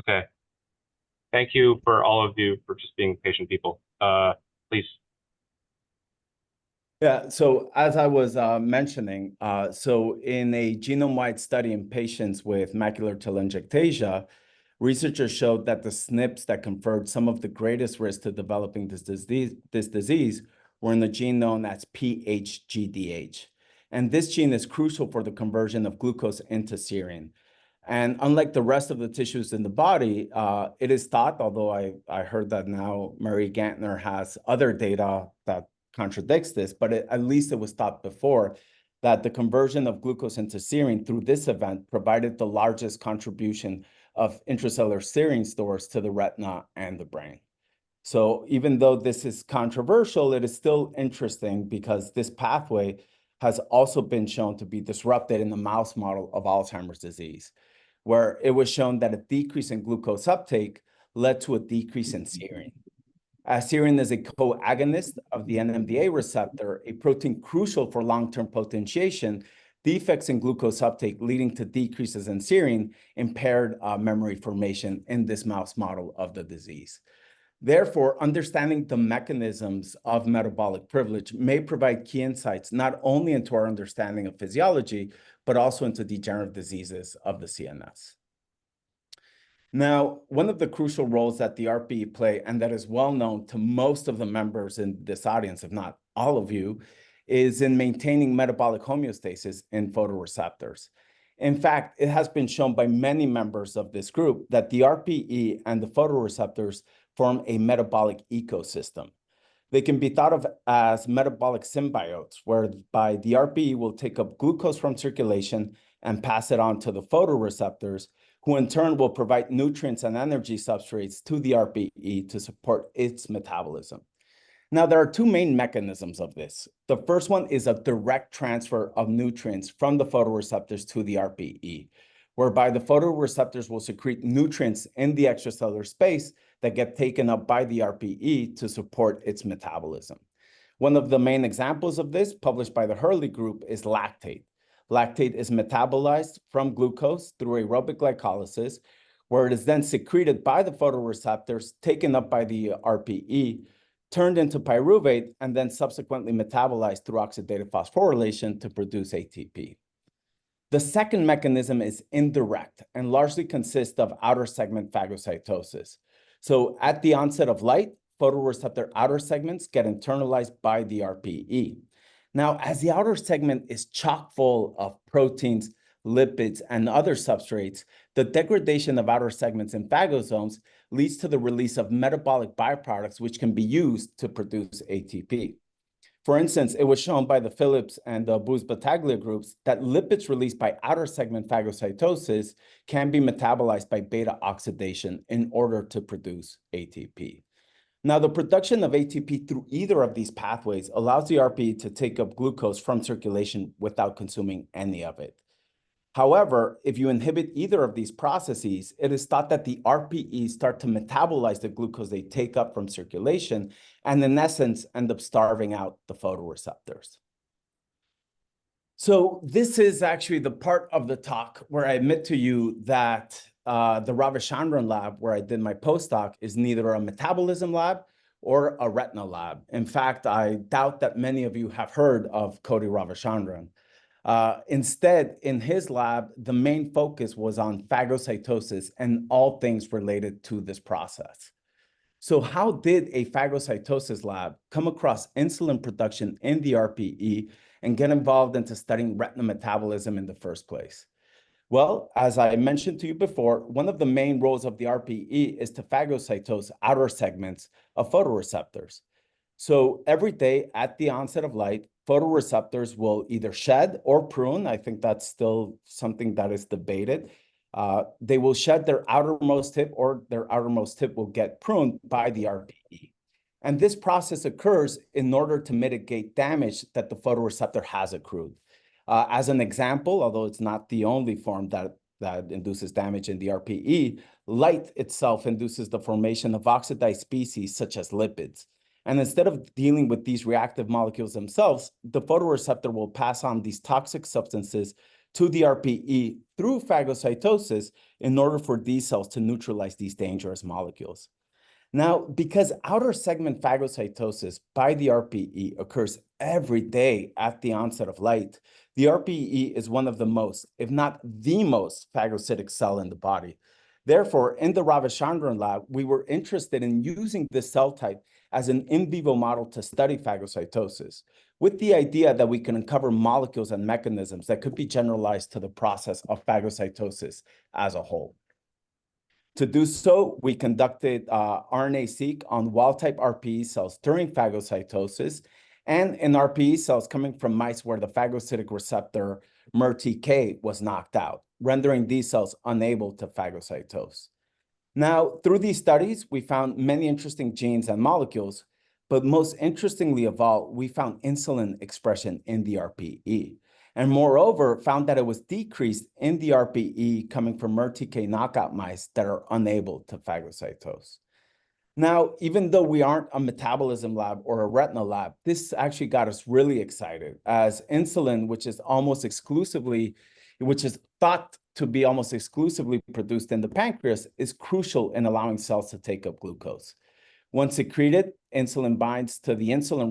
Okay. Thank you for all of you for just being patient people. Please. Yeah, so as I was mentioning, so in a genome-wide study in patients with macular telangiectasia, researchers showed that the SNPs that conferred some of the greatest risk to developing this disease were in the gene known as PHGDH. And this gene is crucial for the conversion of glucose into serine. And unlike the rest of the tissues in the body, it is thought, although I heard that now Mary Gantner has other data that contradicts this, but at least it was thought before that the conversion of glucose into serine through this event provided the largest contribution of intracellular serine stores to the retina and the brain. So even though this is controversial, it is still interesting because this pathway has also been shown to be disrupted in the mouse model of Alzheimer's disease, where it was shown that a decrease in glucose uptake led to a decrease in serine. As serine is a co-agonist of the NMDA receptor, a protein crucial for long-term potentiation, defects in glucose uptake leading to decreases in serine impaired memory formation in this mouse model of the disease. Therefore, understanding the mechanisms of metabolic privilege may provide key insights not only into our understanding of physiology, but also into degenerative diseases of the CNS. Now, one of the crucial roles that the RPE play, and that is well known to most of the members in this audience, if not all of you, is in maintaining metabolic homeostasis in photoreceptors. In fact, it has been shown by many members of this group that the RPE and the photoreceptors form a metabolic ecosystem. They can be thought of as metabolic symbiotes, whereby the RPE will take up glucose from circulation and pass it on to the photoreceptors, who in turn will provide nutrients and energy substrates to the RPE to support its metabolism. Now, there are two main mechanisms of this. The first one is a direct transfer of nutrients from the photoreceptors to the RPE, whereby the photoreceptors will secrete nutrients in the extracellular space that get taken up by the RPE to support its metabolism. One of the main examples of this, published by the Hurley group, is lactate. Lactate is metabolized from glucose through aerobic glycolysis, where it is then secreted by the photoreceptors, taken up by the RPE, turned into pyruvate, and then subsequently metabolized through oxidative phosphorylation to produce ATP. The second mechanism is indirect and largely consists of outer segment phagocytosis. So at the onset of light, photoreceptor outer segments get internalized by the RPE. Now, as the outer segment is chock full of proteins, lipids, and other substrates, the degradation of outer segments in phagosomes leads to the release of metabolic byproducts, which can be used to produce ATP. For instance, it was shown by the Phillips and the Booz-Battaglia groups that lipids released by outer segment phagocytosis can be metabolized by beta oxidation in order to produce ATP. Now, the production of ATP through either of these pathways allows the RPE to take up glucose from circulation without consuming any of it. However, if you inhibit either of these processes, it is thought that the RPEs start to metabolize the glucose they take up from circulation and in essence end up starving out the photoreceptors. So this is actually the part of the talk where I admit to you that the Ravichandran lab, where I did my postdoc, is neither a metabolism lab or a retina lab. In fact, I doubt that many of you have heard of Cody Ravichandran. Instead, in his lab, the main focus was on phagocytosis and all things related to this process. So how did a phagocytosis lab come across insulin production in the RPE and get involved into studying retina metabolism in the first place? Well, as I mentioned to you before, one of the main roles of the RPE is to phagocytose outer segments of photoreceptors. So every day at the onset of light, photoreceptors will either shed or prune. I think that's still something that is debated. They will shed their outermost tip, or their outermost tip will get pruned by the RPE. And this process occurs in order to mitigate damage that the photoreceptor has accrued. As an example, although it's not the only form that induces damage in the RPE, light itself induces the formation of oxidized species such as lipids. And instead of dealing with these reactive molecules themselves, the photoreceptor will pass on these toxic substances to the RPE through phagocytosis in order for these cells to neutralize these dangerous molecules. Now, because outer segment phagocytosis by the RPE occurs every day at the onset of light, the RPE is one of the most, if not the most, phagocytic cell in the body. Therefore, in the Ravichandran lab, we were interested in using this cell type as an in vivo model to study phagocytosis, with the idea that we can uncover molecules and mechanisms that could be generalized to the process of phagocytosis as a whole. To do so, we conducted RNA-seq on wild-type RPE cells during phagocytosis and in RPE cells coming from mice where the phagocytic receptor MERTK was knocked out, rendering these cells unable to phagocytose. Now, through these studies, we found many interesting genes and molecules, but most interestingly of all, we found insulin expression in the RPE. And moreover, found that it was decreased in the RPE coming from MERTK knockout mice that are unable to phagocytose. Now, even though we aren't a metabolism lab or a retina lab, this actually got us really excited, as insulin, which is thought to be almost exclusively produced in the pancreas, is crucial in allowing cells to take up glucose. Once secreted, insulin binds to the insulin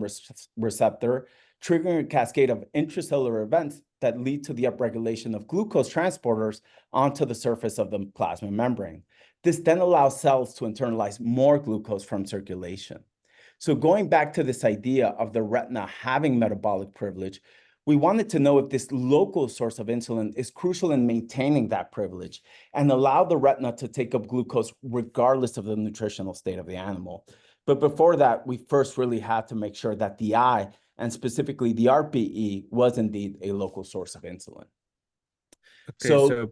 receptor, triggering a cascade of intracellular events that lead to the upregulation of glucose transporters onto the surface of the plasma membrane. This then allows cells to internalize more glucose from circulation. So going back to this idea of the retina having metabolic privilege, we wanted to know if this local source of insulin is crucial in maintaining that privilege and allow the retina to take up glucose regardless of the nutritional state of the animal. But before that, we first really had to make sure that the eye, and specifically the RPE, was indeed a local source of insulin. Okay, so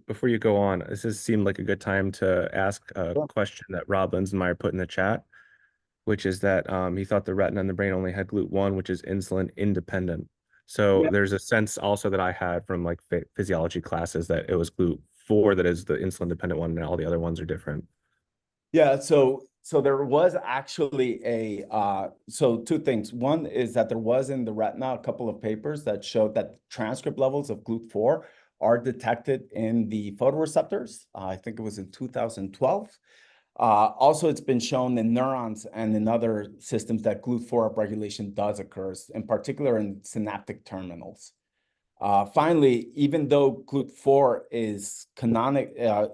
before you go on, this has seemed like a good time to ask a question that Rob Linsenmeyer put in the chat, which is that he thought the retina and the brain only had GLUT1, which is insulin independent. So there's a sense also that I had from like physiology classes that it was GLUT4 that is the insulin dependent one, and all the other ones are different. Yeah, so there was actually so two things. One is that there was in the retina a couple of papers that showed that transcript levels of GLUT4 are detected in the photoreceptors. I think it was in 2012. Also, it's been shown in neurons and in other systems that GLUT4 upregulation does occur, in particular in synaptic terminals. Finally, even though GLUT4 is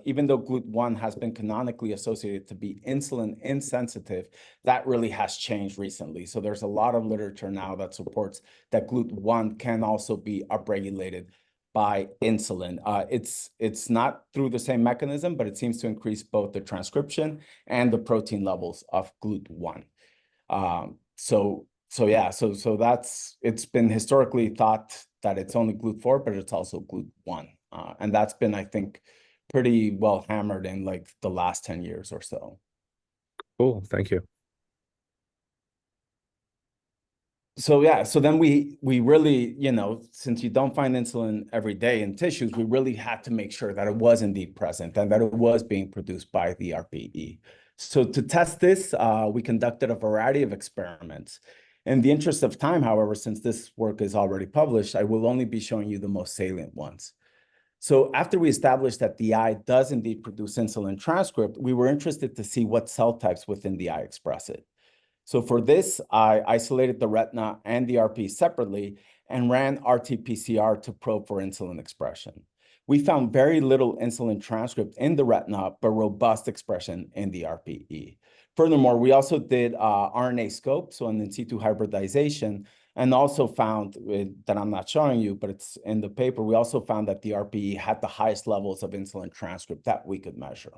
even though GLUT1 has been canonically associated to be insulin insensitive, that really has changed recently. So there's a lot of literature now that supports that GLUT1 can also be upregulated by insulin. It's not through the same mechanism, but it seems to increase both the transcription and the protein levels of GLUT1. So that's, it's been historically thought that it's only GLUT4, but it's also GLUT1. And that's been, I think, pretty well hammered in like the last 10 years or so. Cool, thank you. So yeah, so then we really, since you don't find insulin every day in tissues, we really had to make sure that it was indeed present and that it was being produced by the RPE. So to test this, we conducted a variety of experiments. In the interest of time, however, since this work is already published, I will only be showing you the most salient ones. So after we established that the eye does indeed produce insulin transcript, we were interested to see what cell types within the eye express it. So for this, I isolated the retina and the RPE separately and ran RT-PCR to probe for insulin expression. We found very little insulin transcript in the retina, but robust expression in the RPE. Furthermore, we also did RNA scope, so an in situ hybridization, and also found that I'm not showing you, but it's in the paper, we also found that the RPE had the highest levels of insulin transcript that we could measure.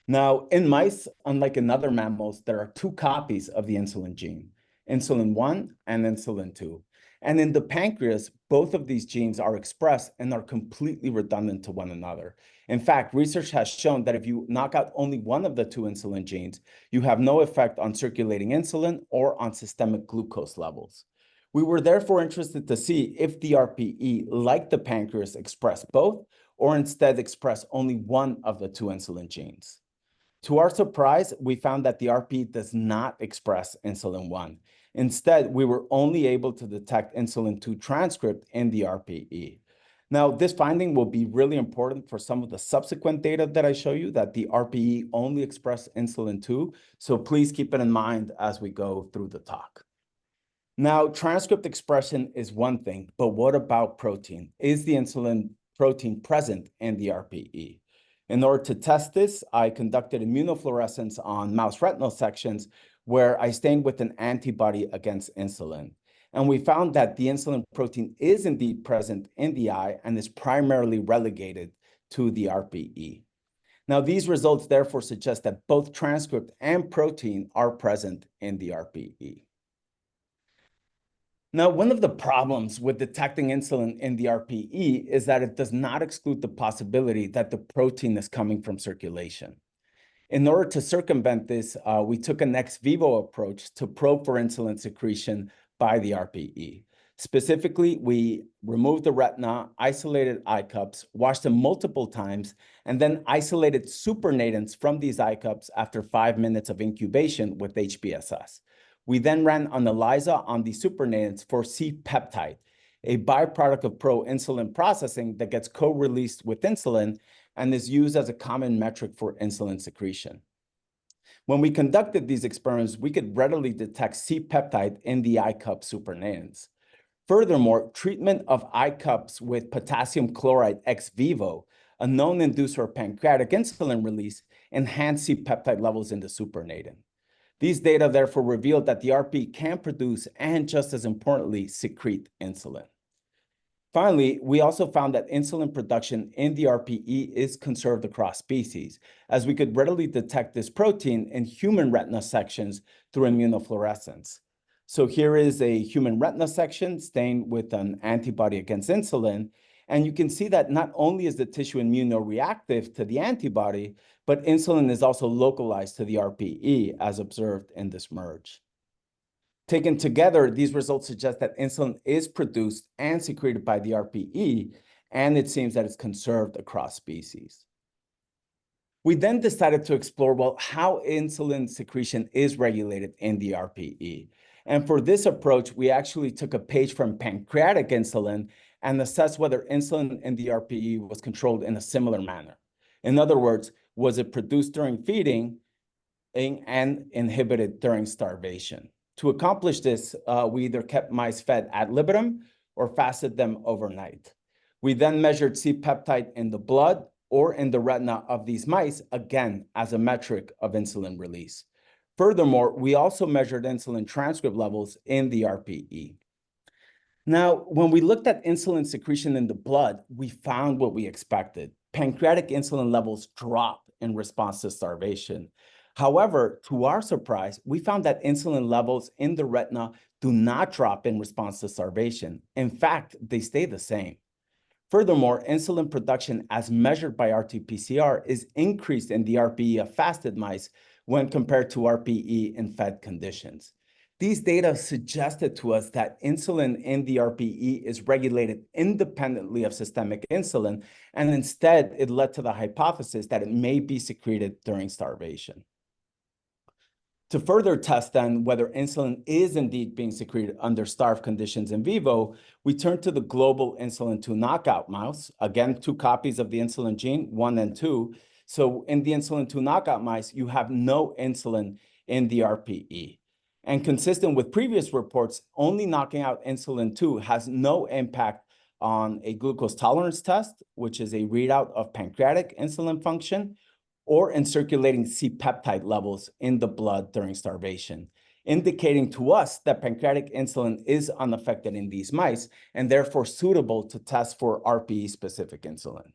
Now, in mice, unlike in other mammals, there are two copies of the insulin gene, insulin 1 and insulin 2. And in the pancreas, both of these genes are expressed and are completely redundant to one another. In fact, research has shown that if you knock out only one of the two insulin genes, you have no effect on circulating insulin or on systemic glucose levels. We were therefore interested to see if the RPE, like the pancreas, express both, or instead express only one of the two insulin genes. To our surprise, we found that the RPE does not express insulin 1. Instead, we were only able to detect insulin 2 transcript in the RPE. Now, this finding will be really important for some of the subsequent data that I show you, that the RPE only express insulin 2. So please keep it in mind as we go through the talk. Now, transcript expression is one thing, but what about protein? Is the insulin protein present in the RPE? In order to test this, I conducted immunofluorescence on mouse retinal sections where I stained with an antibody against insulin. And we found that the insulin protein is indeed present in the eye and is primarily relegated to the RPE. Now, these results therefore suggest that both transcript and protein are present in the RPE. Now, one of the problems with detecting insulin in the RPE is that it does not exclude the possibility that the protein is coming from circulation. In order to circumvent this, we took an ex vivo approach to probe for insulin secretion by the RPE. Specifically, we removed the retina, isolated eye cups, washed them multiple times, and then isolated supernatants from these eye cups after 5 minutes of incubation with HBSS. We then ran an ELISA on the supernatants for C-peptide, a byproduct of pro-insulin processing that gets co-released with insulin and is used as a common metric for insulin secretion. When we conducted these experiments, we could readily detect C-peptide in the eye cup supernatants. Furthermore, treatment of eye cups with potassium chloride ex vivo, a known inducer of pancreatic insulin release, enhanced C-peptide levels in the supernatant. These data therefore revealed that the RPE can produce and, just as importantly, secrete insulin. Finally, we also found that insulin production in the RPE is conserved across species, as we could readily detect this protein in human retina sections through immunofluorescence. So here is a human retina section stained with an antibody against insulin, and you can see that not only is the tissue immunoreactive to the antibody, but insulin is also localized to the RPE, as observed in this merge. Taken together, these results suggest that insulin is produced and secreted by the RPE, and it seems that it's conserved across species. We then decided to explore, well, how insulin secretion is regulated in the RPE. And for this approach, we actually took a page from pancreatic insulin and assessed whether insulin in the RPE was controlled in a similar manner. In other words, was it produced during feeding and inhibited during starvation? To accomplish this, we either kept mice fed ad libitum or fasted them overnight. We then measured C-peptide in the blood or in the retina of these mice, again, as a metric of insulin release. Furthermore, we also measured insulin transcript levels in the RPE. Now, when we looked at insulin secretion in the blood, we found what we expected. Pancreatic insulin levels drop in response to starvation. However, to our surprise, we found that insulin levels in the retina do not drop in response to starvation. In fact, they stay the same. Furthermore, insulin production as measured by RT-PCR is increased in the RPE of fasted mice when compared to RPE in fed conditions. These data suggested to us that insulin in the RPE is regulated independently of systemic insulin, and instead it led to the hypothesis that it may be secreted during starvation. To further test then whether insulin is indeed being secreted under starved conditions in vivo, we turned to the global insulin 2 knockout mouse, again, 2 copies of the insulin gene, 1 and 2. So in the insulin 2 knockout mice, you have no insulin in the RPE. And consistent with previous reports, only knocking out insulin 2 has no impact on a glucose tolerance test, which is a readout of pancreatic insulin function, or in circulating C-peptide levels in the blood during starvation, indicating to us that pancreatic insulin is unaffected in these mice and therefore suitable to test for RPE-specific insulin.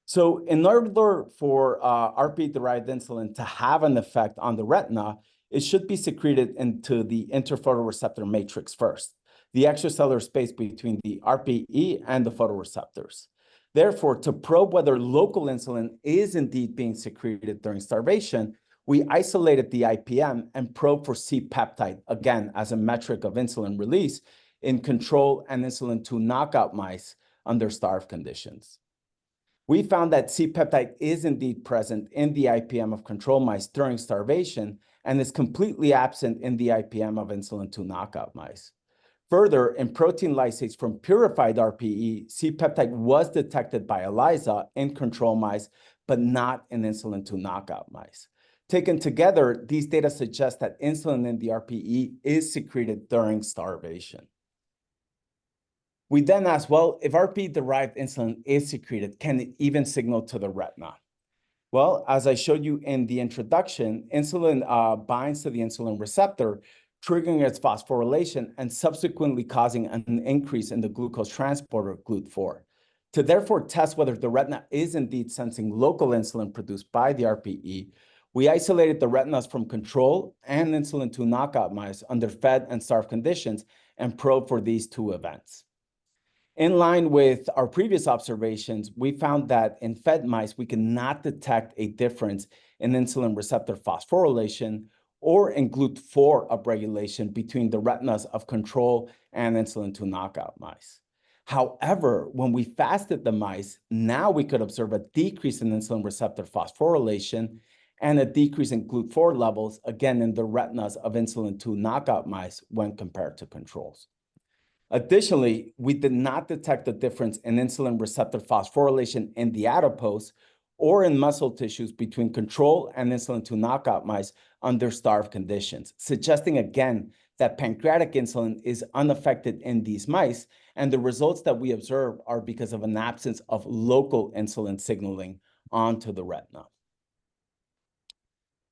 So in order for RPE-derived insulin to have an effect on the retina, it should be secreted into the interphotoreceptor matrix first, the extracellular space between the RPE and the photoreceptors. Therefore, to probe whether local insulin is indeed being secreted during starvation, we isolated the IPM and probed for C-peptide, again, as a metric of insulin release in control and insulin 2 knockout mice under starved conditions. We found that C-peptide is indeed present in the IPM of control mice during starvation and is completely absent in the IPM of insulin 2 knockout mice. Further, in protein lysase from purified RPE, C-peptide was detected by ELISA in control mice, but not in insulin-2 knockout mice. Taken together, these data suggest that insulin in the RPE is secreted during starvation. We then asked, well, if RPE-derived insulin is secreted, can it even signal to the retina? Well, as I showed you in the introduction, insulin binds to the insulin receptor, triggering its phosphorylation and subsequently causing an increase in the glucose transporter GLUT4. To therefore test whether the retina is indeed sensing local insulin produced by the RPE, we isolated the retinas from control and insulin-2 knockout mice under fed and starved conditions and probed for these two events. In line with our previous observations, we found that in fed mice, we cannot detect a difference in insulin receptor phosphorylation or in GLUT4 upregulation between the retinas of control and insulin-2 knockout mice. However, when we fasted the mice, now we could observe a decrease in insulin receptor phosphorylation and a decrease in GLUT4 levels, again, in the retinas of insulin-2 knockout mice when compared to controls. Additionally, we did not detect a difference in insulin receptor phosphorylation in the adipose or in muscle tissues between control and insulin-2 knockout mice under starved conditions, suggesting again that pancreatic insulin is unaffected in these mice, and the results that we observe are because of an absence of local insulin signaling onto the retina.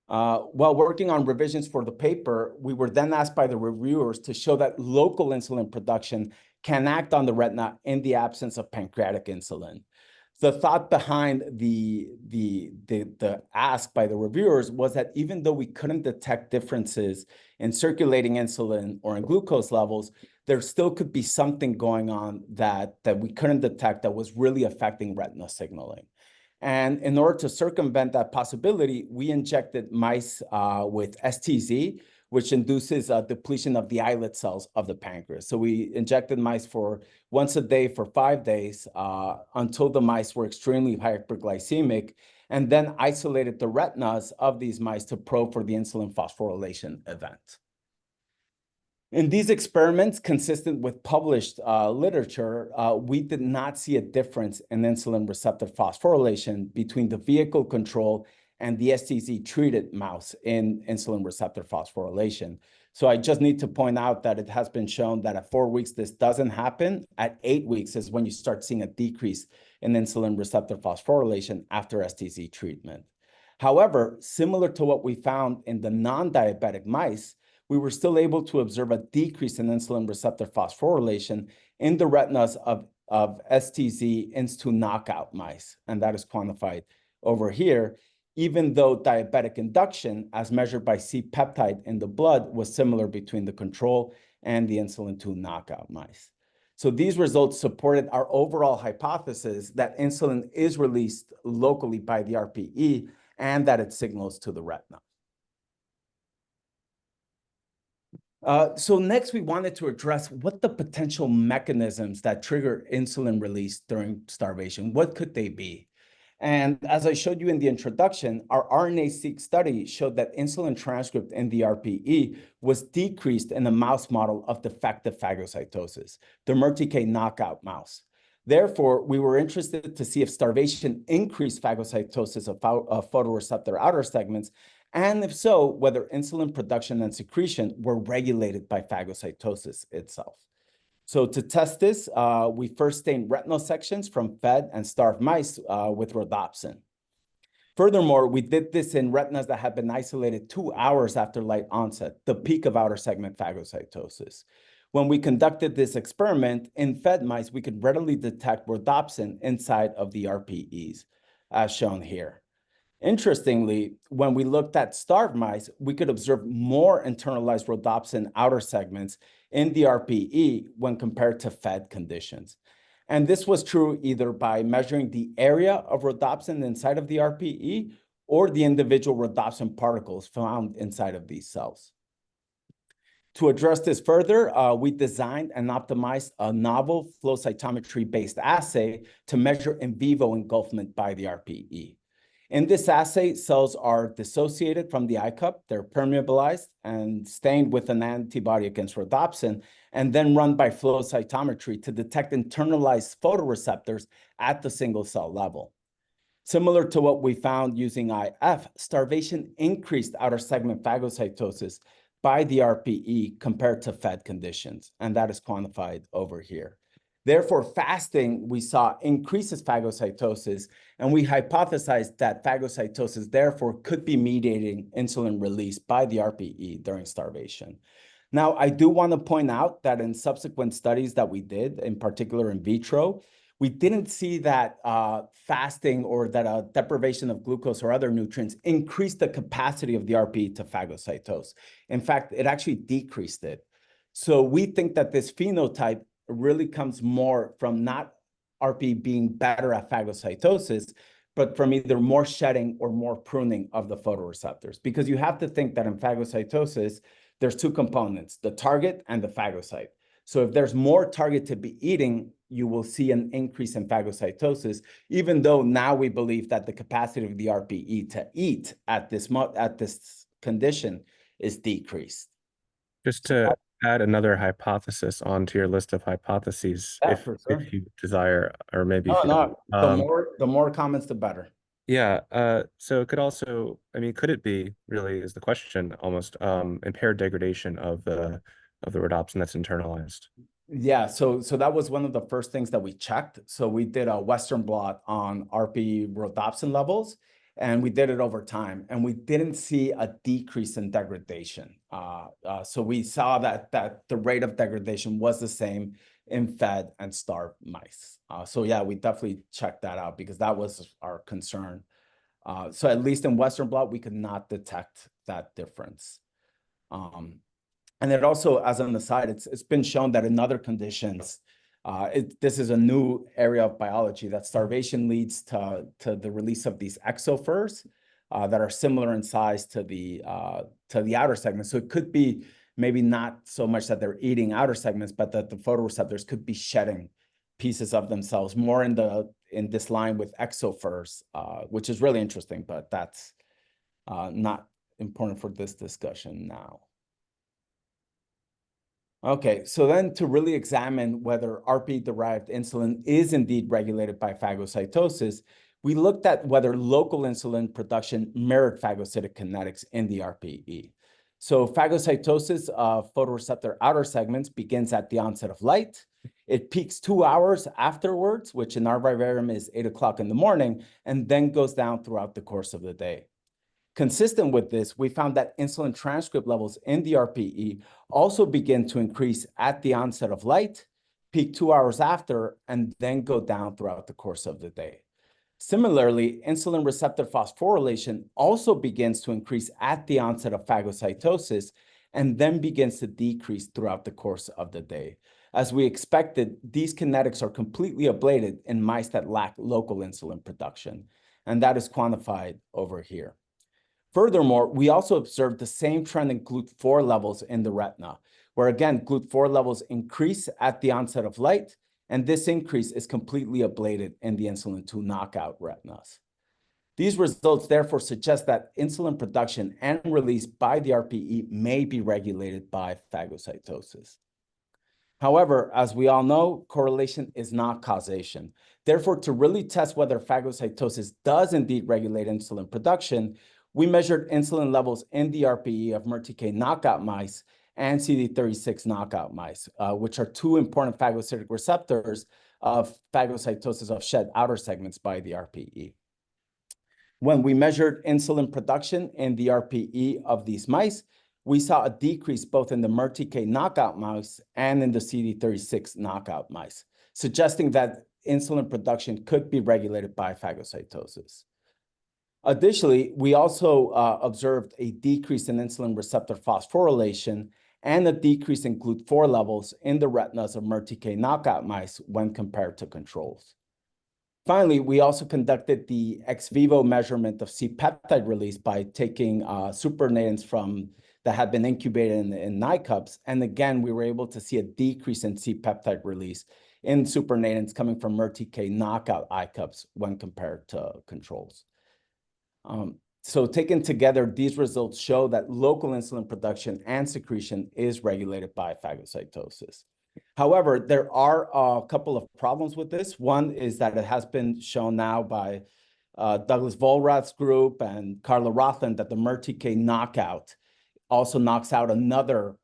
While working on revisions for the paper, we were then asked by the reviewers to show that local insulin production can act on the retina in the absence of pancreatic insulin. The thought behind the ask by the reviewers was that even though we couldn't detect differences in circulating insulin or in glucose levels, there still could be something going on that we couldn't detect that was really affecting retina signaling. And in order to circumvent that possibility, we injected mice with STZ, which induces depletion of the islet cells of the pancreas. So we injected mice for once a day for 5 days until the mice were extremely hyperglycemic, and then isolated the retinas of these mice to probe for the insulin phosphorylation event. In these experiments, consistent with published literature, we did not see a difference in insulin receptor phosphorylation between the vehicle control and the STZ-treated mouse in insulin receptor phosphorylation. So I just need to point out that it has been shown that at 4 weeks, this doesn't happen. At 8 weeks is when you start seeing a decrease in insulin receptor phosphorylation after STZ treatment. However, similar to what we found in the non-diabetic mice, we were still able to observe a decrease in insulin receptor phosphorylation in the retinas of STZ INS2 knockout mice, and that is quantified over here, even though diabetic induction, as measured by C-peptide in the blood, was similar between the control and the insulin-2 knockout mice. So these results supported our overall hypothesis that insulin is released locally by the RPE and that it signals to the retina. So next, we wanted to address what the potential mechanisms that trigger insulin release during starvation, what could they be? And as I showed you in the introduction, our RNA-seq study showed that insulin transcript in the RPE was decreased in a mouse model of defective phagocytosis, the MERTK knockout mouse. Therefore, we were interested to see if starvation increased phagocytosis of photoreceptor outer segments, and if so, whether insulin production and secretion were regulated by phagocytosis itself. So to test this, we first stained retinal sections from fed and starved mice with rhodopsin. Furthermore, we did this in retinas that had been isolated 2 hours after light onset, the peak of outer segment phagocytosis. When we conducted this experiment in fed mice, we could readily detect rhodopsin inside of the RPEs, as shown here. Interestingly, when we looked at starved mice, we could observe more internalized rhodopsin outer segments in the RPE when compared to fed conditions. And this was true either by measuring the area of rhodopsin inside of the RPE or the individual rhodopsin particles found inside of these cells. To address this further, we designed and optimized a novel flow cytometry-based assay to measure in vivo engulfment by the RPE. In this assay, cells are dissociated from the eye cup, they're permeabilized and stained with an antibody against rhodopsin, and then run by flow cytometry to detect internalized photoreceptors at the single cell level. Similar to what we found using IF, starvation increased outer segment phagocytosis by the RPE compared to fed conditions, and that is quantified over here. Therefore, fasting, we saw increases phagocytosis, and we hypothesized that phagocytosis, therefore, could be mediating insulin release by the RPE during starvation. Now, I do want to point out that in subsequent studies that we did, in particular in vitro, we didn't see that fasting or that deprivation of glucose or other nutrients increased the capacity of the RPE to phagocytose. In fact, it actually decreased it. So we think that this phenotype really comes more from not RPE being better at phagocytosis, but from either more shedding or more pruning of the photoreceptors. Because you have to think that in phagocytosis, there's two components, the target and the phagocyte. So if there's more target to be eating, you will see an increase in phagocytosis, even though now we believe that the capacity of the RPE to eat at this condition is decreased. Just to add another hypothesis onto your list of hypotheses, Yeah, if you desire, or maybe if you no, don't. The more comments, the better. Yeah, so it could also, I mean, could it be, really is the question, almost impaired degradation of the rhodopsin that's internalized? Yeah, so that was one of the first things that we checked. So we did a Western blot on RPE rhodopsin levels, and we did it over time, and we didn't see a decrease in degradation. So we saw that the rate of degradation was the same in fed and starved mice. So yeah, we definitely checked that out because that was our concern. So at least in Western blot, we could not detect that difference. And it also, as an aside, it's been shown that in other conditions, this is a new area of biology, that starvation leads to the release of these exofurs that are similar in size to the outer segments. So it could be maybe not so much that they're eating outer segments, but that the photoreceptors could be shedding pieces of themselves more in this line with exofurs, which is really interesting, but that's not important for this discussion now. Okay, so then to really examine whether RPE-derived insulin is indeed regulated by phagocytosis, we looked at whether local insulin production mirrored phagocytic kinetics in the RPE. So phagocytosis of photoreceptor outer segments begins at the onset of light. It peaks 2 hours afterwards, which in our vivarium is 8 o'clock in the morning, and then goes down throughout the course of the day. Consistent with this, we found that insulin transcript levels in the RPE also begin to increase at the onset of light, peak 2 hours after, and then go down throughout the course of the day. Similarly, insulin receptor phosphorylation also begins to increase at the onset of phagocytosis and then begins to decrease throughout the course of the day. As we expected, these kinetics are completely ablated in mice that lack local insulin production, and that is quantified over here. Furthermore, we also observed the same trend in GLUT4 levels in the retina, where again, GLUT4 levels increase at the onset of light, and this increase is completely ablated in the insulin 2 knockout retinas. These results therefore suggest that insulin production and release by the RPE may be regulated by phagocytosis. However, as we all know, correlation is not causation. Therefore, to really test whether phagocytosis does indeed regulate insulin production, we measured insulin levels in the RPE of MERTK knockout mice and CD36 knockout mice, which are two important phagocytic receptors of phagocytosis of shed outer segments by the RPE. When we measured insulin production in the RPE of these mice, we saw a decrease both in the MERTK knockout mouse and in the CD36 knockout mice, suggesting that insulin production could be regulated by phagocytosis. Additionally, we also observed a decrease in insulin receptor phosphorylation and a decrease in GLUT4 levels in the retinas of MERTK knockout mice when compared to controls. Finally, we also conducted the ex vivo measurement of C-peptide release by taking supernatants that had been incubated in eye cups. And again, we were able to see a decrease in C-peptide release in supernatants coming from MERTK knockout eye cups when compared to controls. So taken together, these results show that local insulin production and secretion is regulated by phagocytosis. However, there are a couple of problems with this. One is that it has been shown now by Douglas Vollrath's group and Carla Rothan that the MERTK knockout also knocks out another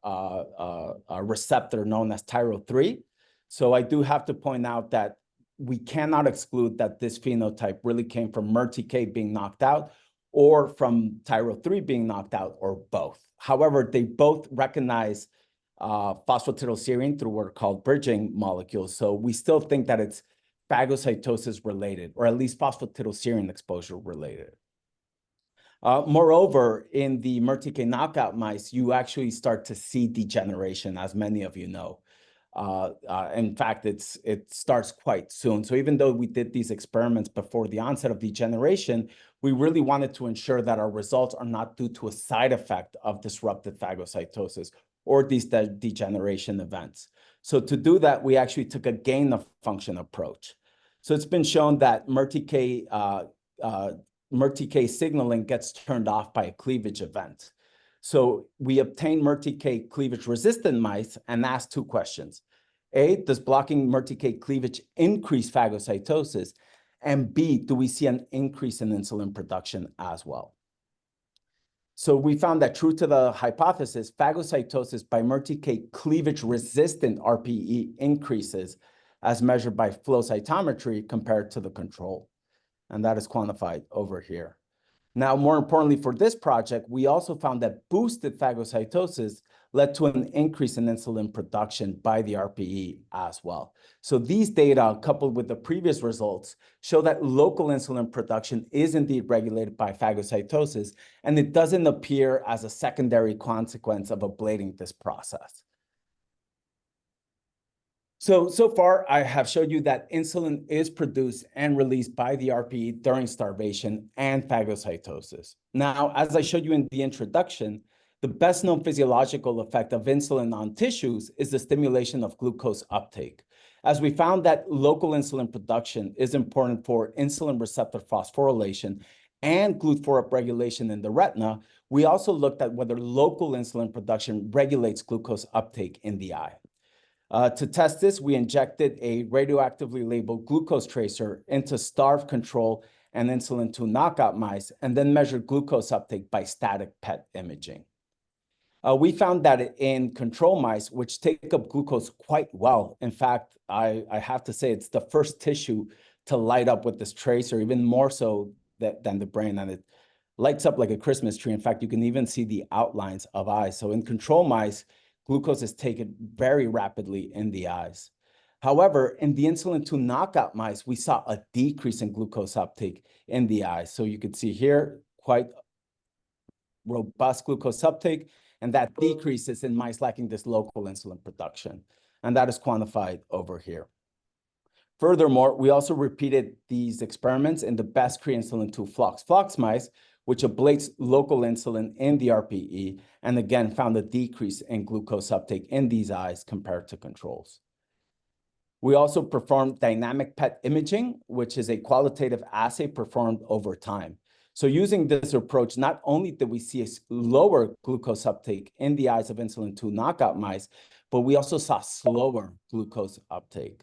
receptor known as TYRO3. So I do have to point out that we cannot exclude that this phenotype really came from MERTK being knocked out or from TYRO3 being knocked out, or both. However, they both recognize phosphatidylserine through what are called bridging molecules. So we still think that it's phagocytosis related, or at least phosphatidylserine exposure related. Moreover, in the MERTK knockout mice, you actually start to see degeneration, as many of you know. In fact, it starts quite soon. So even though we did these experiments before the onset of degeneration, we really wanted to ensure that our results are not due to a side effect of disrupted phagocytosis or these degeneration events. So to do that, we actually took a gain of function approach. So it's been shown that MERTK signaling gets turned off by a cleavage event. So we obtained MERTK cleavage-resistant mice and asked two questions. A, does blocking MERTK cleavage increase phagocytosis? And B, do we see an increase in insulin production as well? So we found that true to the hypothesis, phagocytosis by MERTK cleavage-resistant RPE increases as measured by flow cytometry compared to the control. And that is quantified over here. Now, more importantly for this project, we also found that boosted phagocytosis led to an increase in insulin production by the RPE as well. So these data, coupled with the previous results, show that local insulin production is indeed regulated by phagocytosis, and it doesn't appear as a secondary consequence of ablating this process. So far, I have showed you that insulin is produced and released by the RPE during starvation and phagocytosis. Now, as I showed you in the introduction, the best known physiological effect of insulin on tissues is the stimulation of glucose uptake. As we found that local insulin production is important for insulin receptor phosphorylation and GLUT4 upregulation in the retina, we also looked at whether local insulin production regulates glucose uptake in the eye. To test this, we injected a radioactively labeled glucose tracer into starved control and insulin 2 knockout mice, and then measured glucose uptake by static PET imaging. We found that in control mice, which take up glucose quite well, in fact, I have to say it's the first tissue to light up with this tracer, even more so than the brain, and it lights up like a Christmas tree. In fact, you can even see the outlines of eyes. So in control mice, glucose is taken very rapidly in the eyes. However, in the insulin 2 knockout mice, we saw a decrease in glucose uptake in the eyes. So you could see here quite robust glucose uptake, and that decreases in mice lacking this local insulin production. And that is quantified over here. Furthermore, we also repeated these experiments in the best insulin 2 flox mice, which ablates local insulin in the RPE, and again found a decrease in glucose uptake in these eyes compared to controls. We also performed dynamic PET imaging, which is a qualitative assay performed over time. So using this approach, not only did we see a lower glucose uptake in the eyes of insulin 2 knockout mice, but we also saw slower glucose uptake.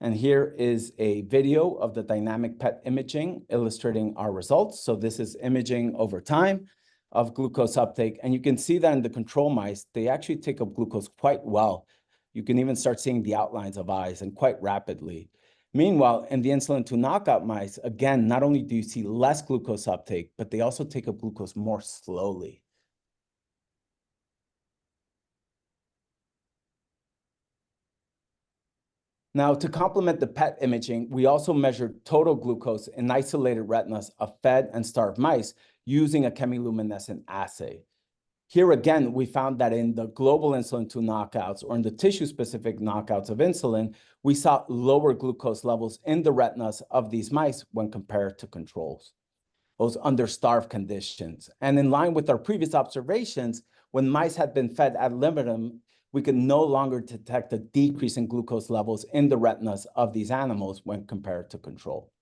And here is a video of the dynamic PET imaging illustrating our results. So this is imaging over time of glucose uptake. And you can see that in the control mice, they actually take up glucose quite well. You can even start seeing the outlines of eyes and quite rapidly. Meanwhile, in the insulin 2 knockout mice, again, not only do you see less glucose uptake, but they also take up glucose more slowly. Now, to complement the PET imaging, we also measured total glucose in isolated retinas of fed and starved mice using a chemiluminescent assay. Here again, we found that in the global insulin 2 knockouts, or in the tissue-specific knockouts of insulin, we saw lower glucose levels in the retinas of these mice when compared to controls, those under starved conditions. And in line with our previous observations, when mice had been fed ad libitum, we could no longer detect a decrease in glucose levels in the retinas of these animals when compared to control.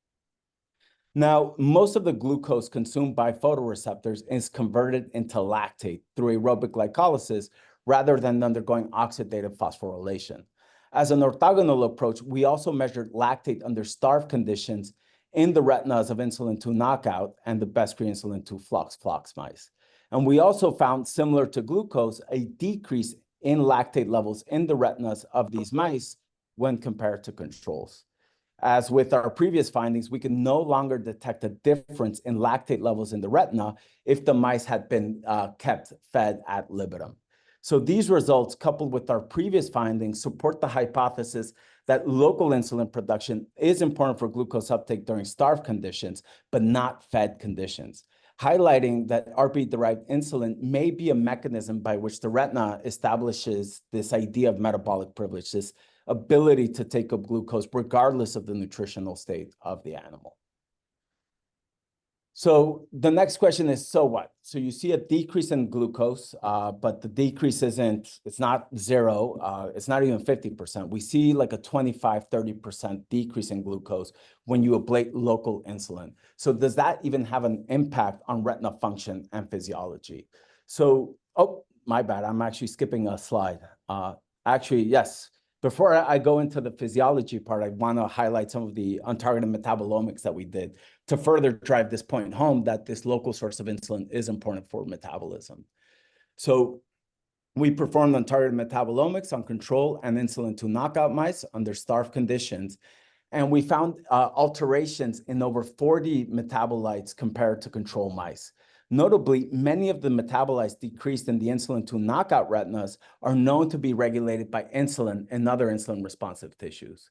Now, most of the glucose consumed by photoreceptors is converted into lactate through aerobic glycolysis rather than undergoing oxidative phosphorylation. As an orthogonal approach, we also measured lactate under starved conditions in the retinas of insulin 2 knockout and the best pre-insulin 2 flox mice. And we also found, similar to glucose, a decrease in lactate levels in the retinas of these mice when compared to controls. As with our previous findings, we can no longer detect a difference in lactate levels in the retina if the mice had been kept fed ad libitum. So these results, coupled with our previous findings, support the hypothesis that local insulin production is important for glucose uptake during starved conditions, but not fed conditions, highlighting that RPE-derived insulin may be a mechanism by which the retina establishes this idea of metabolic privilege, this ability to take up glucose regardless of the nutritional state of the animal. So the next question is, so what? So you see a decrease in glucose, but the decrease it's not zero, it's not even 50%. We see like a 25, 30% decrease in glucose when you ablate local insulin. So does that even have an impact on retina function and physiology? So, oh, my bad, I'm actually skipping a slide. Actually, yes. Before I go into the physiology part, I want to highlight some of the untargeted metabolomics that we did to further drive this point home that this local source of insulin is important for metabolism. So we performed untargeted metabolomics on control and insulin 2 knockout mice under starved conditions, and we found alterations in over 40 metabolites compared to control mice. Notably, many of the metabolites decreased in the insulin 2 knockout retinas are known to be regulated by insulin and other insulin-responsive tissues.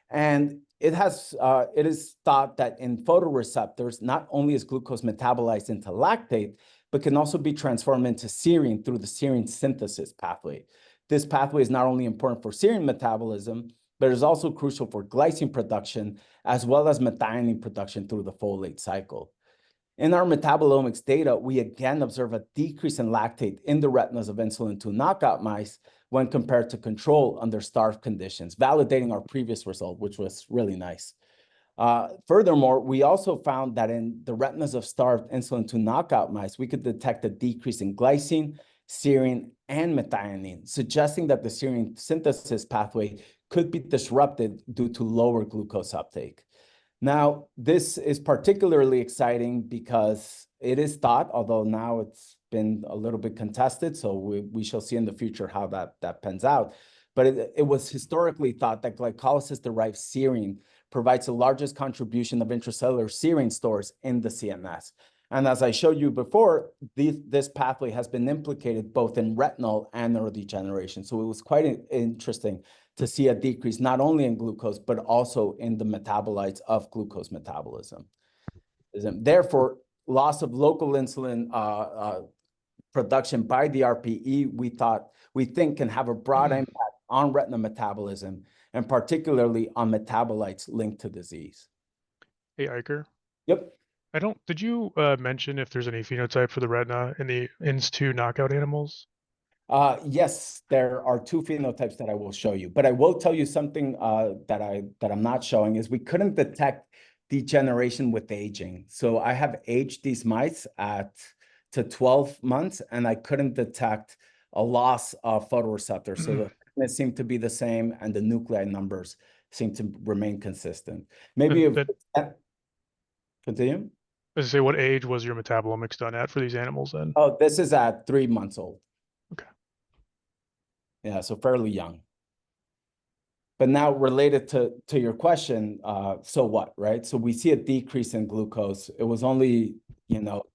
And it is thought that in photoreceptors, not only is glucose metabolized into lactate, but can also be transformed into serine through the serine synthesis pathway. This pathway is not only important for serine metabolism, but is also crucial for glycine production, as well as methionine production through the folate cycle. In our metabolomics data, we again observe a decrease in lactate in the retinas of insulin 2 knockout mice when compared to control under starved conditions, validating our previous result, which was really nice. Furthermore, we also found that in the retinas of starved insulin 2 knockout mice, we could detect a decrease in glycine, serine, and methionine, suggesting that the serine synthesis pathway could be disrupted due to lower glucose uptake. Now, this is particularly exciting because it is thought, although now it's been a little bit contested, so we shall see in the future how that pans out. But it was historically thought that glycolysis-derived serine provides the largest contribution of intracellular serine stores in the CNS. And as I showed you before, this pathway has been implicated both in retinal and neurodegeneration. So it was quite interesting to see a decrease not only in glucose, but also in the metabolites of glucose metabolism. Therefore, loss of local insulin production by the RPE, we think can have a broad impact on retina metabolism, and particularly on metabolites linked to disease. Hey, Iker. Yep. Did you mention if there's any phenotype for the retina in the INS2 knockout animals? Yes, there are two phenotypes that I will show you, but I will tell you something that I'm not showing is we couldn't detect degeneration with aging. So I have aged these mice to 12 months, and I couldn't detect a loss of photoreceptors. So the thickness seemed to be the same, and the nuclei numbers seem to remain consistent. Maybe continue. As I say, what age was your metabolomics done at for these animals then? Oh, this is at 3 months old. Okay. Yeah, so fairly young. But now related to your question, so what, right? So we see a decrease in glucose. It was only,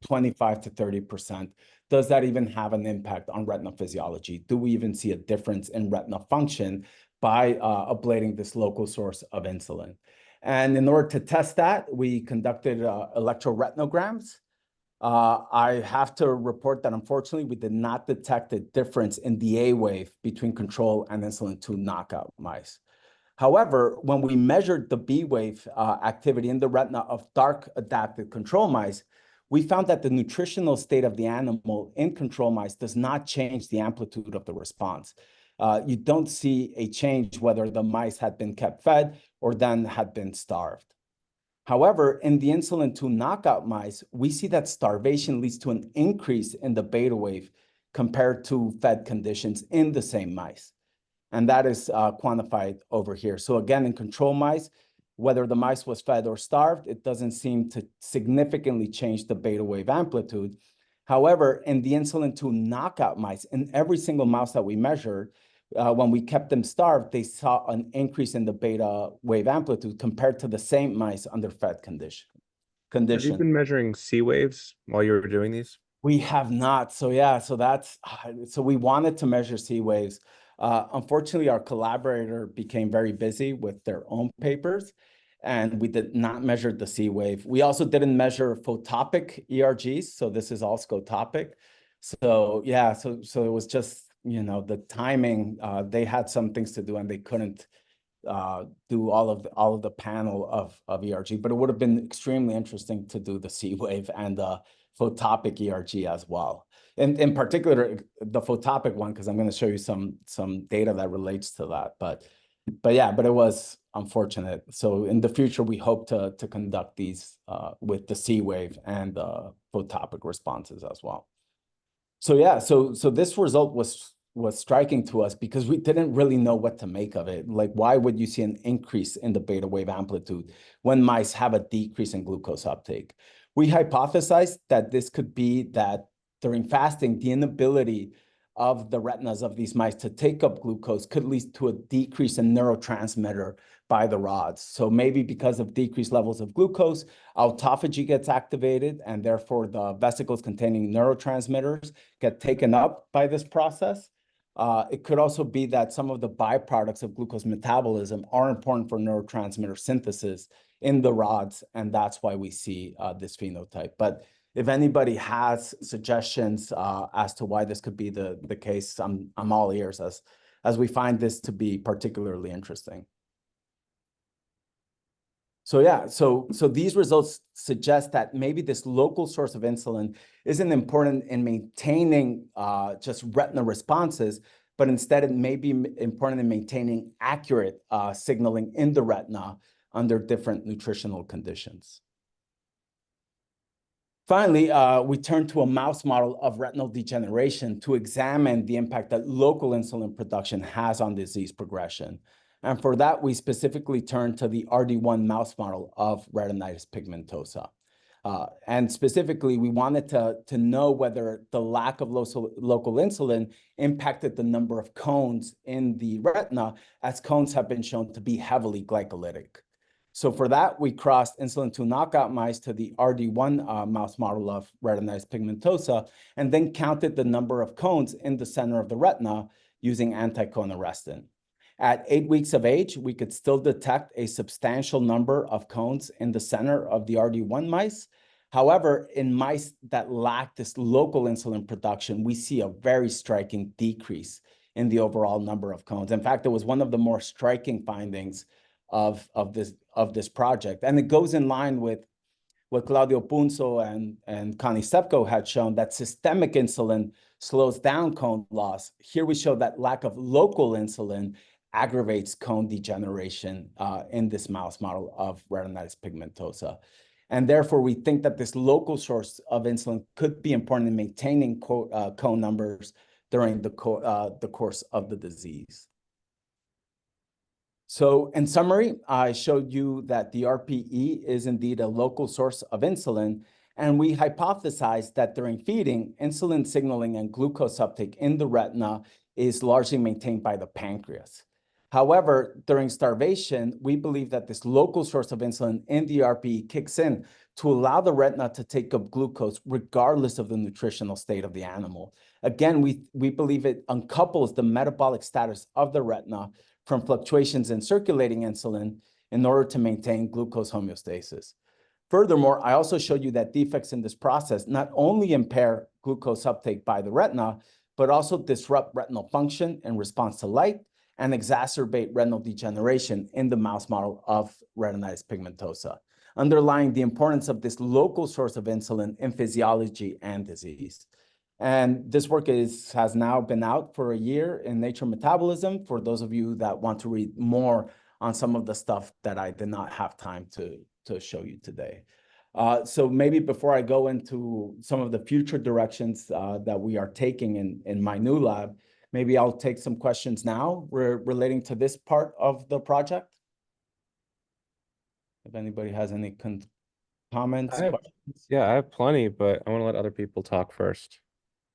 25 to 30%. Does that even have an impact on retina physiology? Do we even see a difference in retina function by ablating this local source of insulin? And in order to test that, we conducted electroretinograms. I have to report that unfortunately we did not detect a difference in the A wave between control and insulin 2 knockout mice. However, when we measured the B wave activity in the retina of dark adapted control mice, we found that the nutritional state of the animal in control mice does not change the amplitude of the response. You don't see a change whether the mice had been kept fed or then had been starved. However, in the insulin 2 knockout mice, we see that starvation leads to an increase in the beta wave compared to fed conditions in the same mice. And that is quantified over here. So again, in control mice, whether the mice was fed or starved, it doesn't seem to significantly change the beta wave amplitude. However, in the insulin 2 knockout mice, in every single mouse that we measured, when we kept them starved, they saw an increase in the beta wave amplitude compared to the same mice under fed condition. Have you been measuring C waves while you were doing these? We have not. So yeah, so that's, so we wanted to measure C waves. Unfortunately, our collaborator became very busy with their own papers, and we did not measure the C wave. We also didn't measure photopic ERGs. So this is all scotopic. So yeah, so it was just, you know, the timing, they had some things to do and they couldn't do all of the panel of ERG, but it would have been extremely interesting to do the C wave and the photopic ERG as well. And in particular, the photopic one, because I'm going to show you some data that relates to that. But it was unfortunate. So in the future, we hope to conduct these with the C wave and the photopic responses as well. So yeah, so this result was striking to us because we didn't really know what to make of it. Like, why would you see an increase in the beta wave amplitude when mice have a decrease in glucose uptake? We hypothesized that this could be that during fasting, the inability of the retinas of these mice to take up glucose could lead to a decrease in neurotransmitter by the rods. So maybe because of decreased levels of glucose, autophagy gets activated, and therefore the vesicles containing neurotransmitters get taken up by this process. It could also be that some of the byproducts of glucose metabolism are important for neurotransmitter synthesis in the rods, and that's why we see this phenotype. But if anybody has suggestions as to why this could be the case, I'm all ears as we find this to be particularly interesting. So yeah, so these results suggest that maybe this local source of insulin isn't important in maintaining just retina responses, but instead it may be important in maintaining accurate signaling in the retina under different nutritional conditions. Finally, we turn to a mouse model of retinal degeneration to examine the impact that local insulin production has on disease progression. And for that, we specifically turn to the RD1 mouse model of retinitis pigmentosa. And specifically, we wanted to know whether the lack of local insulin impacted the number of cones in the retina, as cones have been shown to be heavily glycolytic. So for that, we crossed insulin 2 knockout mice to the RD1 mouse model of retinitis pigmentosa, and then counted the number of cones in the center of the retina using anti-cone arrestin. At 8 weeks of age, we could still detect a substantial number of cones in the center of the RD1 mice. However, in mice that lack this local insulin production, we see a very striking decrease in the overall number of cones. In fact, it was one of the more striking findings of this project. And it goes in line with what Claudio Punzo and Connie Stepko had shown, that systemic insulin slows down cone loss. Here we show that lack of local insulin aggravates cone degeneration in this mouse model of retinitis pigmentosa. And therefore, we think that this local source of insulin could be important in maintaining cone numbers during the course of the disease. So in summary, I showed you that the RPE is indeed a local source of insulin, and we hypothesized that during feeding, insulin signaling and glucose uptake in the retina is largely maintained by the pancreas. However, during starvation, we believe that this local source of insulin in the RPE kicks in to allow the retina to take up glucose regardless of the nutritional state of the animal. Again, we believe it uncouples the metabolic status of the retina from fluctuations in circulating insulin in order to maintain glucose homeostasis. Furthermore, I also showed you that defects in this process not only impair glucose uptake by the retina, but also disrupt retinal function in response to light and exacerbate retinal degeneration in the mouse model of retinitis pigmentosa, underlying the importance of this local source of insulin in physiology and disease. And this work has now been out for a year in Nature Metabolism for those of you that want to read more on some of the stuff that I did not have time to to show you today. So maybe before I go into some of the future directions that we are taking in my new lab, maybe I'll take some questions now relating to this part of the project. If anybody has any comments, questions. Yeah, I have plenty, but I want to let other people talk first.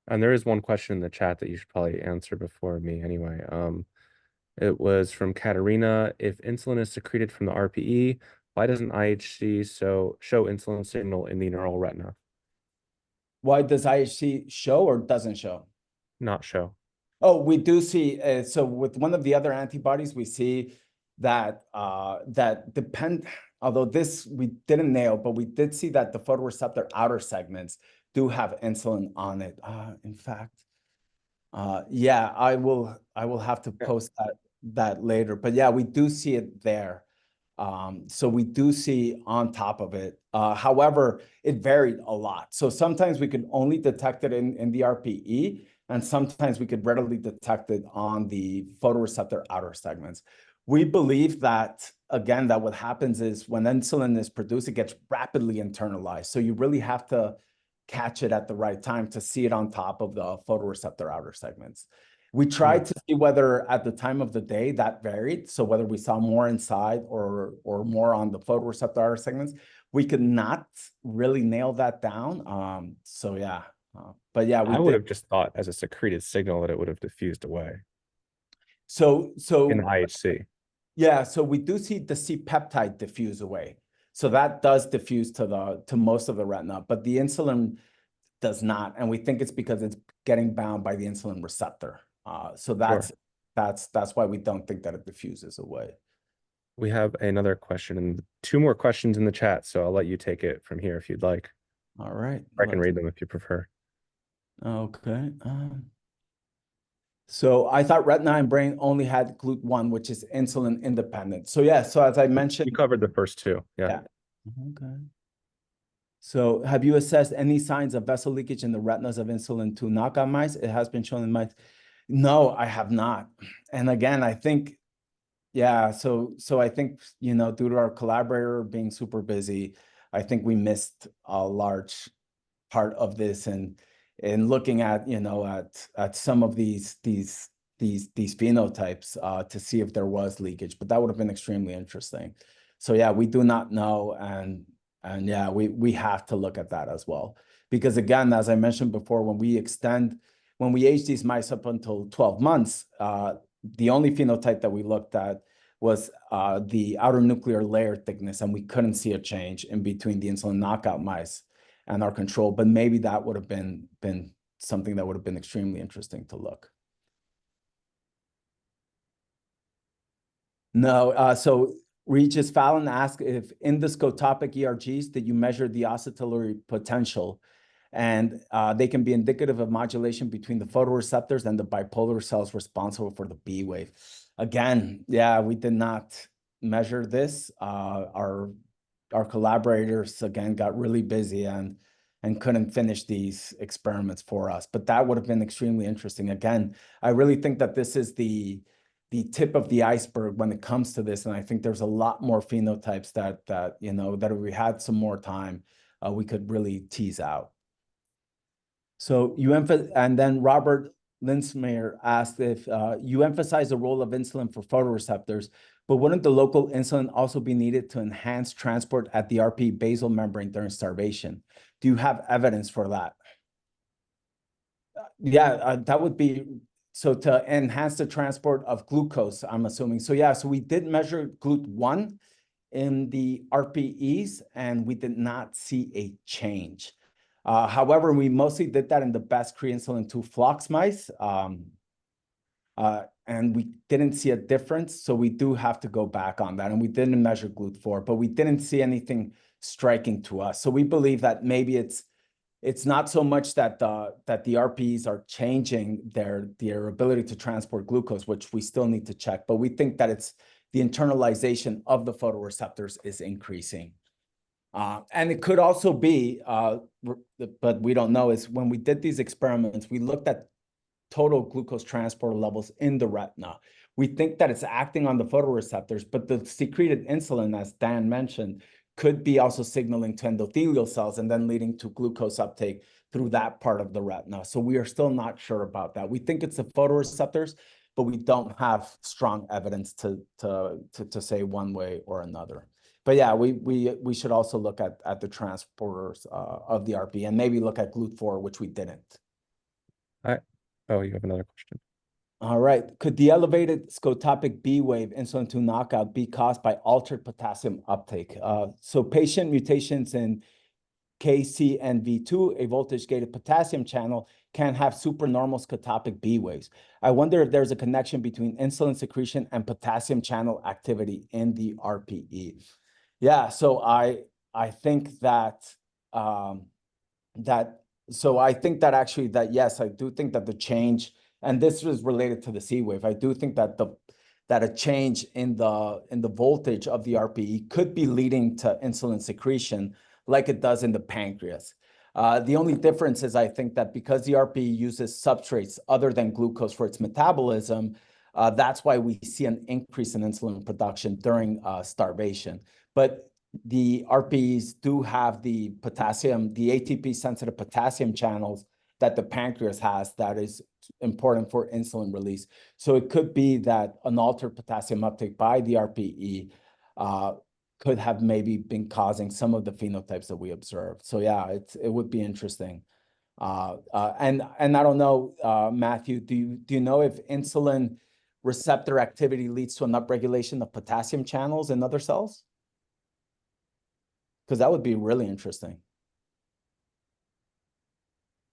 And there is one question in the chat that you should probably answer before me anyway. It was from Katerina. If insulin is secreted from the RPE, why doesn't IHC show insulin signal in the neural retina? Why does IHC show or doesn't show? Not show. Oh, we do see. So with one of the other antibodies, we see that although this we didn't nail, but we did see that the photoreceptor outer segments do have insulin on it. In fact, yeah, I will have to post that later. But yeah, we do see it there. So we do see on top of it. However, it varied a lot. So sometimes we could only detect it in the RPE, and sometimes we could readily detect it on the photoreceptor outer segments. We believe that, again, that what happens is when insulin is produced, it gets rapidly internalized. So you really have to catch it at the right time to see it on top of the photoreceptor outer segments. We tried to see whether at the time of the day that varied. So whether we saw more inside or more on the photoreceptor outer segments, we could not really nail that down. So yeah, but yeah, I would have just thought as a secreted signal that it would have diffused away. So in the IHC. Yeah, so we do see the C-peptide diffuse away. So that does diffuse to most of the retina, but the insulin does not, and we think it's because it's getting bound by the insulin receptor. So that's why we don't think that it diffuses away. We have another question and 2 more questions in the chat, so I'll let you take it from here if you'd like. All right. I can read them if you prefer. Okay. So I thought retina and brain only had GLUT1, which is insulin independent. So yeah, so as I mentioned, you covered the first 2. Yeah. Okay. So have you assessed any signs of vessel leakage in the retinas of insulin 2 knockout mice? It has been shown in mice. No, I have not. And again, I think, yeah, so I think, you know, due to our collaborator being super busy, I think we missed a large part of this and looking at, you know, at some of these phenotypes to see if there was leakage, but that would have been extremely interesting. So yeah, we do not know, and yeah, we have to look at that as well, because again, as I mentioned before, when we age these mice up until 12 months, the only phenotype that we looked at was the outer nuclear layer thickness, and we couldn't see a change in between the insulin knockout mice and our control, but maybe that would have been something that would have been extremely interesting to look. No, so Regis Fallon asked if in the scotopic ERGs, did you measure the oscillatory potential? And they can be indicative of modulation between the photoreceptors and the bipolar cells responsible for the B wave. Again, yeah, we did not measure this. Our collaborators, again, got really busy and couldn't finish these experiments for us. But that would have been extremely interesting. Again, I really think that this is the tip of the iceberg when it comes to this. And I think there's a lot more phenotypes that you know, that if we had some more time, we could really tease out. So and then Robert Linsmeyer asked if you emphasize the role of insulin for photoreceptors, but wouldn't the local insulin also be needed to enhance transport at the RPE basal membrane during starvation? Do you have evidence for that? Yeah, that would be, so to enhance the transport of glucose, I'm assuming. So yeah, so we did measure GLUT1 in the RPEs, and we did not see a change. However, we mostly did that in the best insulin 2 flox mice, and we didn't see a difference. So we do have to go back on that. And we didn't measure GLUT4, but we didn't see anything striking to us. So we believe that maybe it's not so much that the RPEs are changing their ability to transport glucose, which we still need to check, but we think that it's the internalization of the photoreceptors is increasing. And it could also be, but we don't know, is when we did these experiments, we looked at total glucose transport levels in the retina. We think that it's acting on the photoreceptors, but the secreted insulin, as Dan mentioned, could be also signaling to endothelial cells and then leading to glucose uptake through that part of the retina. So we are still not sure about that. We think it's the photoreceptors, but we don't have strong evidence to say one way or another. But yeah, we should also look at the transporters of the RP and maybe look at GLUT4, which we didn't. Oh, you have another question. All right. Could the elevated scotopic B wave insulin 2 knockout be caused by altered potassium uptake? So patient mutations in KCNV2, a voltage-gated potassium channel, can have supernormal scotopic B waves. I wonder if there's a connection between insulin secretion and potassium channel activity in the RPE. Yeah, so I think that actually yes, I do think that the change, and this is related to the C wave. I do think that a change in the voltage of the RPE could be leading to insulin secretion, like it does in the pancreas. The only difference is I think that because the RPE uses substrates other than glucose for its metabolism, that's why we see an increase in insulin production during starvation. But the RPEs do have the potassium, the ATP-sensitive potassium channels that the pancreas has that is important for insulin release. So it could be that an altered potassium uptake by the RPE could have maybe been causing some of the phenotypes that we observed. So yeah, it would be interesting. And I don't know, Matthew, do you know if insulin receptor activity leads to an upregulation of potassium channels in other cells? Because that would be really interesting.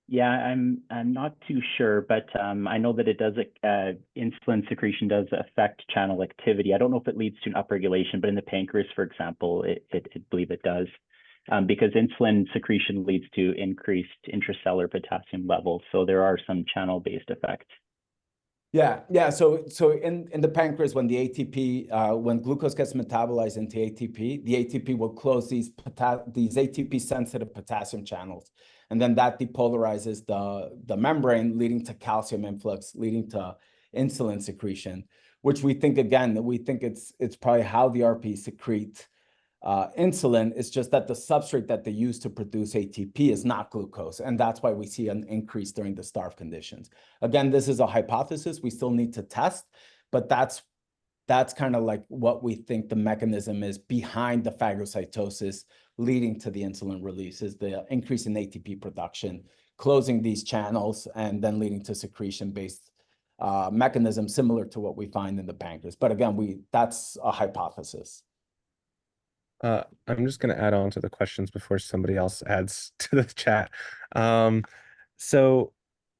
Yeah, I'm not too sure, but I know that it does insulin secretion does affect channel activity. I don't know if it leads to an upregulation, but in the pancreas, for example, I believe it does, because insulin secretion leads to increased intracellular potassium levels. So there are some channel-based effects. Yeah. So in the pancreas, when the ATP, when glucose gets metabolized into ATP, the ATP will close these ATP-sensitive potassium channels, and then that depolarizes the membrane, leading to calcium influx, leading to insulin secretion, which we think it's probably how the RP secrete insulin. It's just that the substrate that they use to produce ATP is not glucose, and that's why we see an increase during the starve conditions. Again, this is a hypothesis we still need to test, but that's kind of like what we think the mechanism is behind the phagocytosis leading to the insulin release, is the increase in ATP production, closing these channels, and then leading to secretion-based mechanism similar to what we find in the pancreas. But again, that's a hypothesis. I'm just going to add on to the questions before somebody else adds to the chat. So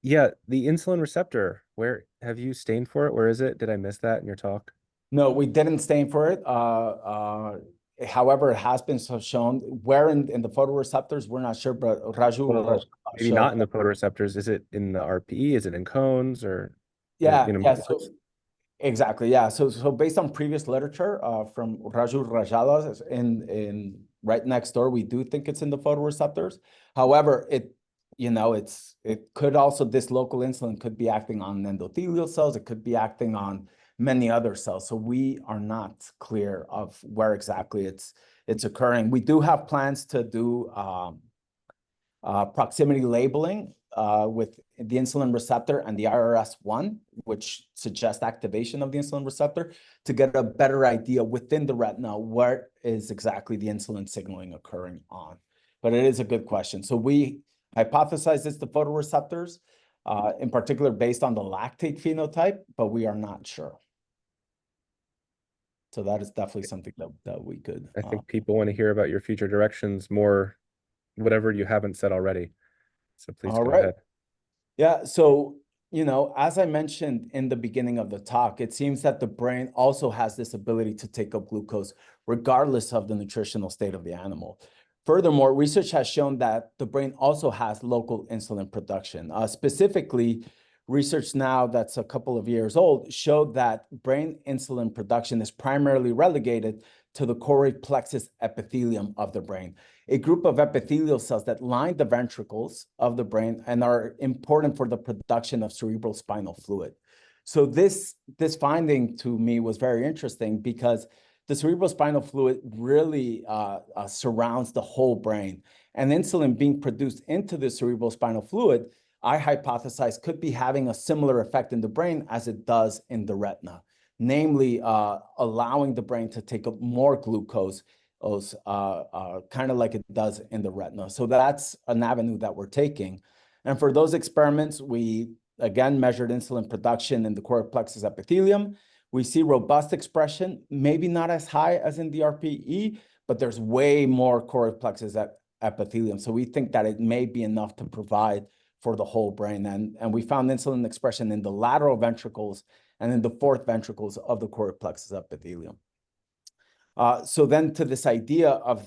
yeah, the insulin receptor, where have you stained for it? Where is it? Did I miss that in your talk? No, we didn't stain for it. However, it has been shown where in the photoreceptors, we're not sure, but Raju maybe not in the photoreceptors. Is it in the RPE? Is it in cones or? Yeah, so, exactly. Yeah. So based on previous literature from Raju Rajala in right next door, we do think it's in the photoreceptors. However, it could also, this local insulin could be acting on endothelial cells. It could be acting on many other cells. So we are not clear of where exactly it's occurring. We do have plans to do proximity labeling with the insulin receptor and the IRS1, which suggests activation of the insulin receptor, to get a better idea within the retina where is exactly the insulin signaling occurring on. But it is a good question. So we hypothesize it's the photoreceptors, in particular based on the lactate phenotype, but we are not sure. So that is definitely something that we could. I think people want to hear about your future directions more, whatever you haven't said already. So please go ahead. Yeah, so, as I mentioned in the beginning of the talk, it seems that the brain also has this ability to take up glucose regardless of the nutritional state of the animal. Furthermore, research has shown that the brain also has local insulin production. Specifically, research now that's a couple of years old showed that brain insulin production is primarily relegated to the choroid plexus epithelium of the brain, a group of epithelial cells that line the ventricles of the brain and are important for the production of cerebral spinal fluid. So this finding to me was very interesting because the cerebrospinal fluid really surrounds the whole brain. And insulin being produced into the cerebrospinal fluid, I hypothesize could be having a similar effect in the brain as it does in the retina, namely allowing the brain to take up more glucose, kind of like it does in the retina. So that's an avenue that we're taking. And for those experiments, we again measured insulin production in the choroid plexus epithelium. We see robust expression, maybe not as high as in the RPE, but there's way more choroid plexus epithelium. So we think that it may be enough to provide for the whole brain. And we found insulin expression in the lateral ventricles and in the fourth ventricles of the choroid plexus epithelium. So then to this idea of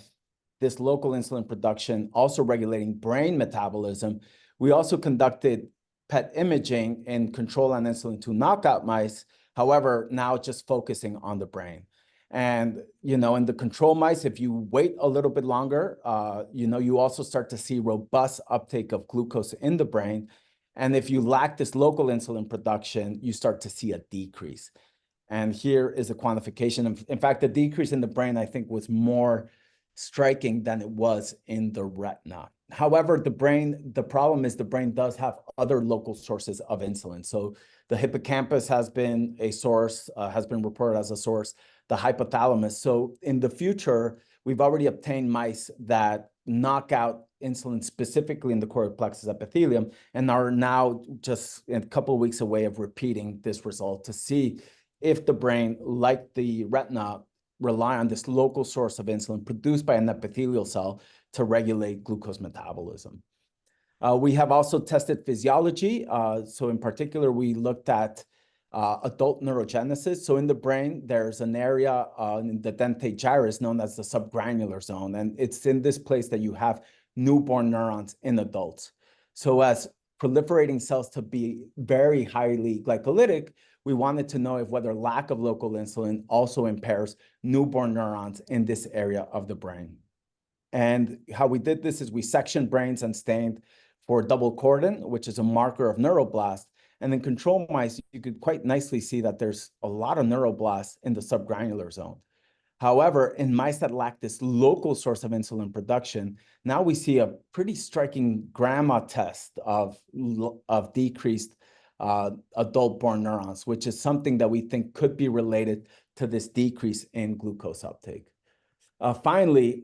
this local insulin production also regulating brain metabolism, we also conducted PET imaging in control on insulin 2 knockout mice, however, now just focusing on the brain. And, you know, in the control mice, if you wait a little bit longer, you know, you also start to see robust uptake of glucose in the brain. And if you lack this local insulin production, you start to see a decrease. And here is a quantification. In fact, the decrease in the brain, I think, was more striking than it was in the retina. However, the problem is the brain does have other local sources of insulin. So the hippocampus has been a source, has been reported as a source, the hypothalamus. So in the future, we've already obtained mice that knock out insulin specifically in the choroid plexus epithelium and are now just a couple of weeks away of repeating this result to see if the brain, like the retina, rely on this local source of insulin produced by an epithelial cell to regulate glucose metabolism. We have also tested physiology. So in particular, we looked at adult neurogenesis. So in the brain, there's an area in the dentate gyrus known as the subgranular zone. And it's in this place that you have newborn neurons in adults. So as proliferating cells to be very highly glycolytic, we wanted to know if whether lack of local insulin also impairs newborn neurons in this area of the brain. And how we did this is we sectioned brains and stained for double cordon, which is a marker of neuroblast. And in control mice, you could quite nicely see that there's a lot of neuroblasts in the subgranular zone. However, in mice that lack this local source of insulin production, now we see a pretty striking grandma test of decreased adult-born neurons, which is something that we think could be related to this decrease in glucose uptake. Finally,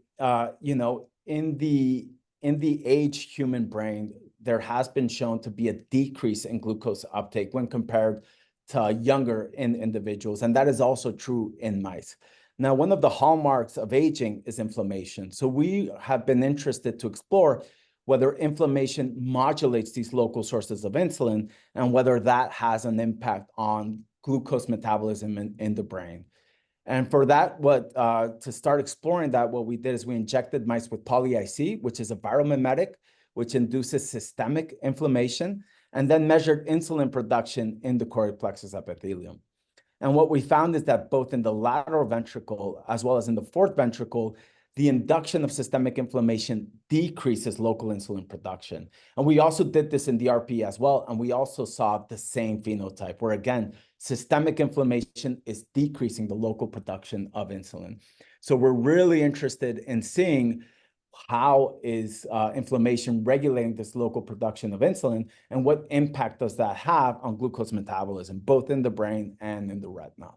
you know, in the aged human brain, there has been shown to be a decrease in glucose uptake when compared to younger individuals, and that is also true in mice. Now, one of the hallmarks of aging is inflammation. So we have been interested to explore whether inflammation modulates these local sources of insulin and whether that has an impact on glucose metabolism in the brain. And for that, to start exploring that, what we did is we injected mice with poly-IC, which is a viral mimetic, which induces systemic inflammation, and then measured insulin production in the choroid plexus epithelium. And what we found is that both in the lateral ventricle as well as in the fourth ventricle, the induction of systemic inflammation decreases local insulin production. And we also did this in the RPE as well, and we also saw the same phenotype, where again, systemic inflammation is decreasing the local production of insulin. So we're really interested in seeing how is inflammation regulating this local production of insulin, and what impact does that have on glucose metabolism, both in the brain and in the retina.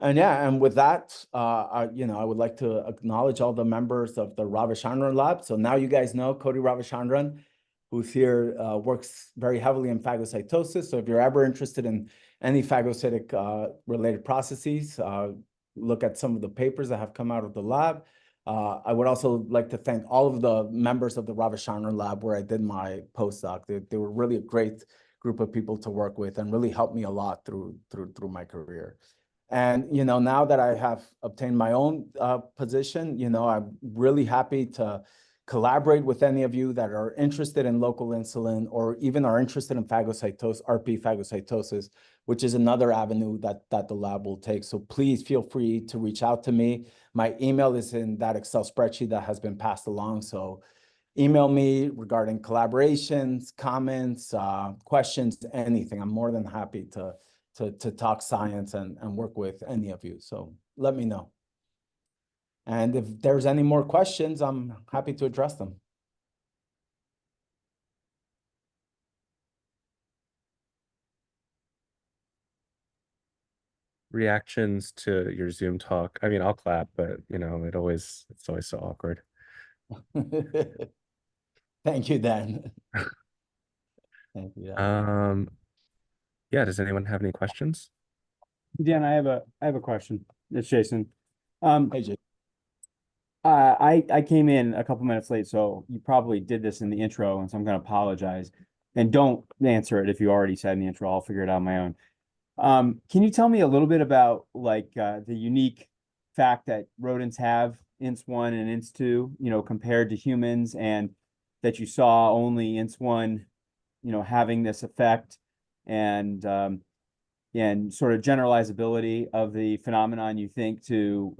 And yeah, and with that, you know, I would like to acknowledge all the members of the Ravichandran lab. So now you guys know Cody Ravichandran, who's here, works very heavily in phagocytosis. So if you're ever interested in any phagocytic related processes, look at some of the papers that have come out of the lab. I would also like to thank all of the members of the Ravichandran lab where I did my postdoc. They were really a great group of people to work with and really helped me a lot through my career. And, you know, now that I have obtained my own position, you know, I'm really happy to collaborate with any of you that are interested in local insulin or even are interested in phagocytosis, RP phagocytosis, which is another avenue that the lab will take. So please feel free to reach out to me. My email is in that Excel spreadsheet that has been passed along. So email me regarding collaborations, comments, questions, anything. I'm more than happy to talk science and work with any of you. So let me know. And if there's any more questions, I'm happy to address them. Reactions to your Zoom talk. I mean, I'll clap, but you know, it's always so awkward. Thank you, Dan. Thank you, Dan. Yeah, does anyone have any questions? Dan, I have a question. It's Jason. Hey, Jake. I came in a couple minutes late, so you probably did this in the intro, and so I'm going to apologize. And don't answer it if you already said in the intro. I'll figure it out on my own. Can you tell me a little bit about like the unique fact that rodents have INS1 and INS2, you know, compared to humans, and that you saw only INS1, you know, having this effect, and sort of generalizability of the phenomenon, you think, to